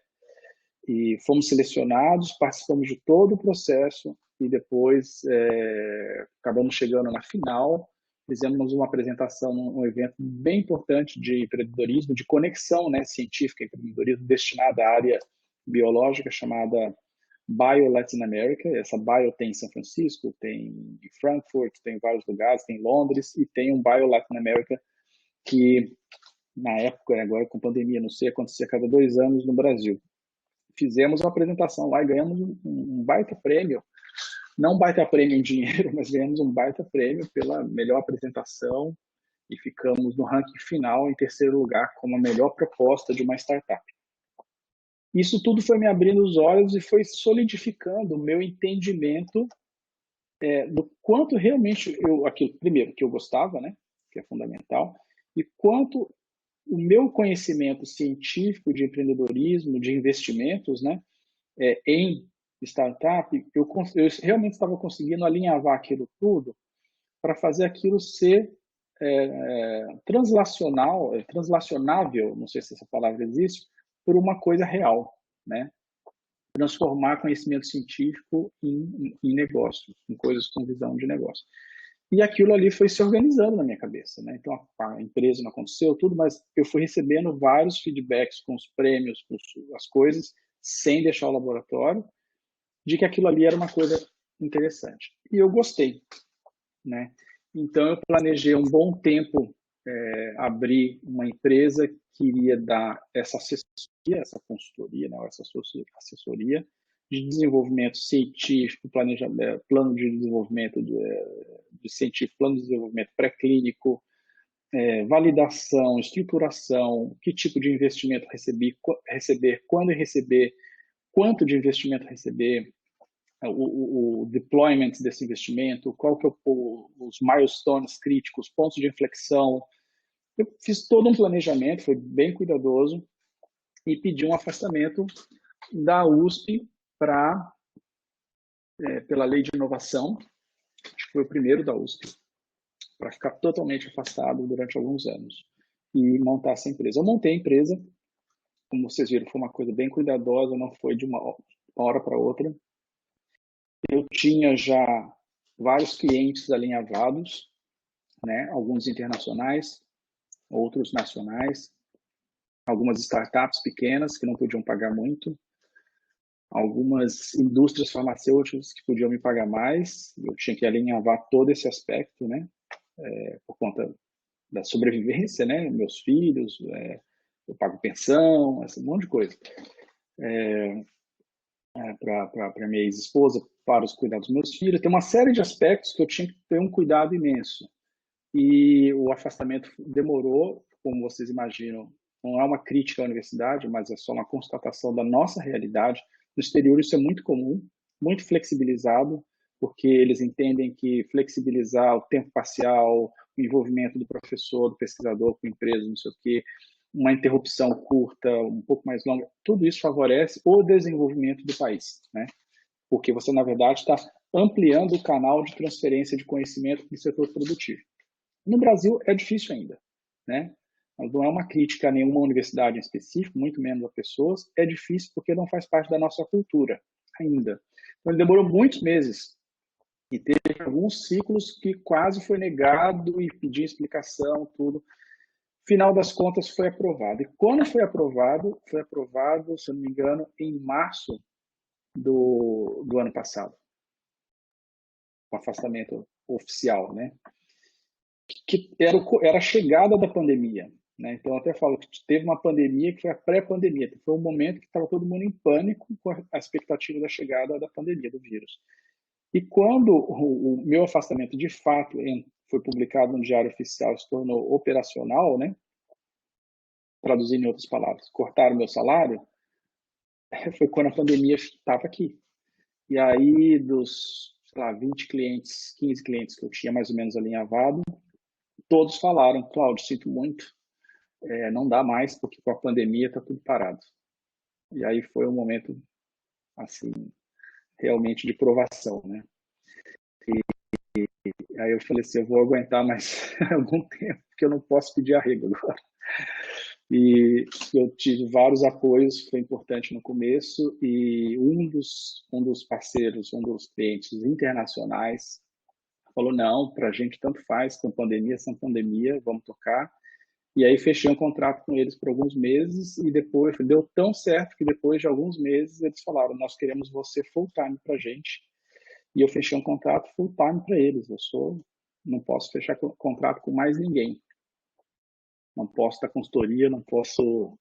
E fomos selecionados, participamos de todo o processo e depois acabamos chegando na final. Fizemos uma apresentação, um evento bem importante de empreendedorismo, de conexão, né, científica e empreendedorismo destinada à área biológica, chamada Bio Latin America. Essa Bio tem em São Francisco, tem em Frankfurt, tem em vários lugares, tem em Londres, e tem um Bio Latin America que, na época, agora com pandemia, não sei, acontecia a cada 2 anos no Brasil. Fizemos uma apresentação lá e ganhamos um baita prêmio. Não um baita prêmio em dinheiro, mas ganhamos um baita prêmio pela melhor apresentação e ficamos no ranking final em 3º lugar como a melhor proposta de uma startup. Isso tudo foi me abrindo os olhos e foi solidificando o meu entendimento do quanto realmente aquilo, primeiro, que eu gostava, né, que é fundamental, e quanto o meu conhecimento científico de empreendedorismo, de investimentos, né, em startup, eu realmente estava conseguindo alinhavar aquilo tudo para fazer aquilo ser translacionável, não sei se essa palavra existe, por uma coisa real, né? Transformar conhecimento científico em negócios, em coisas com visão de negócio. E aquilo ali foi se organizando na minha cabeça, né? Então a empresa não aconteceu tudo, mas eu fui recebendo vários feedbacks com os prêmios, com as coisas, sem deixar o laboratório, de que aquilo ali era uma coisa interessante. E eu gostei, né? Então eu planejei um bom tempo abrir uma empresa que iria dar essa assessoria, essa consultoria, né? Essa assessoria de desenvolvimento científico, planejamento, plano de desenvolvimento de científico, plano de desenvolvimento pré-clínico, validação, estruturação, que tipo de investimento receber, quando receber, quanto de investimento receber, o deployment desse investimento, qual que é os milestones críticos, pontos de inflexão. Eu fiz todo um planejamento, foi bem cuidadoso, e pedi um afastamento da USP pela lei de inovação, acho que foi o primeiro da USP, para ficar totalmente afastado durante alguns anos e montar essa empresa. Eu montei a empresa, como vocês viram, foi uma coisa bem cuidadosa, não foi de uma hora para outra. Eu tinha já vários clientes alinhavados, né? Alguns internacionais, outros nacionais, algumas startups pequenas que não podiam pagar muito, algumas indústrias farmacêuticas que podiam me pagar mais. Eu tinha que alinhavar todo esse aspecto, né? Por conta da sobrevivência, né? Meus filhos, eu pago pensão, esse monte de coisa. Para minha ex-esposa, para os cuidados dos meus filhos. Tem uma série de aspectos que eu tinha que ter um cuidado imenso. E o afastamento demorou, como vocês imaginam. Não é uma crítica à universidade, mas é só uma constatação da nossa realidade. No exterior isso é muito comum, muito flexibilizado, porque eles entendem que flexibilizar o tempo parcial, o envolvimento do professor, do pesquisador com a empresa, não sei o quê, uma interrupção curta, um pouco mais longa, tudo isso favorece o desenvolvimento do país, né? Porque você, na verdade, está ampliando o canal de transferência de conhecimento do setor produtivo. No Brasil é difícil ainda, né? Mas não é uma crítica a nenhuma universidade em específico, muito menos a pessoas, é difícil porque não faz parte da nossa cultura ainda. Então, ele demorou muitos meses e teve alguns ciclos que quase foi negado e pediu explicação, tudo. Final das contas, foi aprovado. E quando foi aprovado, se eu não me engano, em março do ano passado. O afastamento oficial, né? Que era a chegada da pandemia, né? Então, eu até falo que teve uma pandemia que foi a pré-pandemia. Foi um momento que estava todo mundo em pânico com a expectativa da chegada da pandemia, do vírus. E quando o meu afastamento, de fato, foi publicado no Diário Oficial, se tornou operacional, né? Traduzindo em outras palavras, cortaram meu salário, foi quando a pandemia estava aqui. E aí, dos, sei lá, 20 clientes, 15 clientes que eu tinha mais ou menos alinhavado, todos falaram: Cláudio, sinto muito, não dá mais, porque com a pandemia está tudo parado. E aí foi um momento, assim, realmente de provação, né? E aí eu falei assim, eu vou aguentar mais algum tempo, porque eu não posso pedir arrego agora. E eu tive vários apoios, foi importante no começo, e um dos parceiros, um dos clientes internacionais falou, não, para a gente tanto faz, com pandemia, sem pandemia, vamos tocar. E aí fechei um contrato com eles por alguns meses e depois deu tão certo que depois de alguns meses eles falaram, nós queremos você full time para a gente. E eu fechei um contrato full time para eles. Não posso fechar contrato com mais ninguém. Não posso dar consultoria, não posso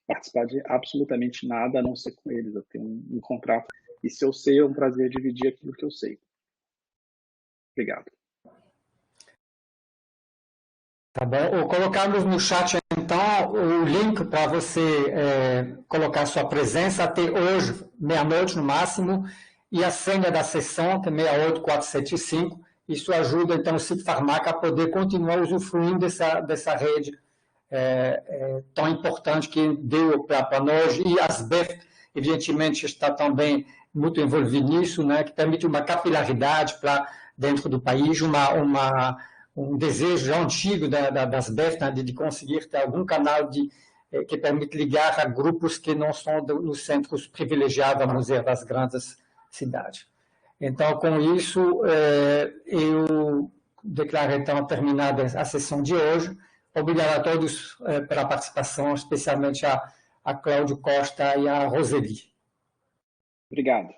participar de absolutamente nada a não ser com eles. Eu tenho um contrato e se eu sei, é um prazer dividir aquilo que eu sei. Obrigado. Tá bom. Colocamos no chat, então, o link para você colocar sua presença até hoje, meia-noite no máximo, e a senha da sessão, que é 68475. Isso ajuda, então, o Cito Farmaca a poder continuar usufruindo dessa rede tão importante que deu para nós. E a ASBEF, evidentemente, está também muito envolvido nisso, né, que permite uma capilaridade para dentro do país, um desejo já antigo das BEF, né, de conseguir ter algum canal que permite ligar a grupos que não são nos centros privilegiados, vamos dizer, das grandes cidades. Então, com isso, eu declaro, então, terminada a sessão de hoje. Obrigado a todos pela participação, especialmente a Cláudio Costa e a Roseli. Obrigado.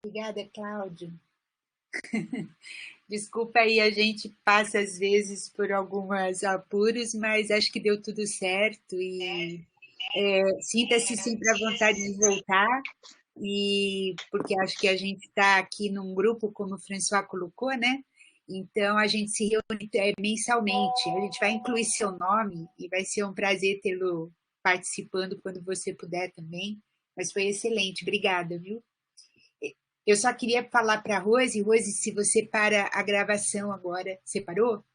Obrigada, Cláudio. Desculpa aí, a gente passa às vezes por alguns apuros, mas acho que deu tudo certo e sinta-se sempre à vontade de voltar, e porque acho que a gente está aqui num grupo, como o François colocou, né? Então a gente se reúne mensalmente, a gente vai incluir seu nome e vai ser um prazer tê-lo participando quando você puder também, mas foi excelente, obrigada, viu? Eu só queria falar para a Rose, se você para a gravação agora, você parou?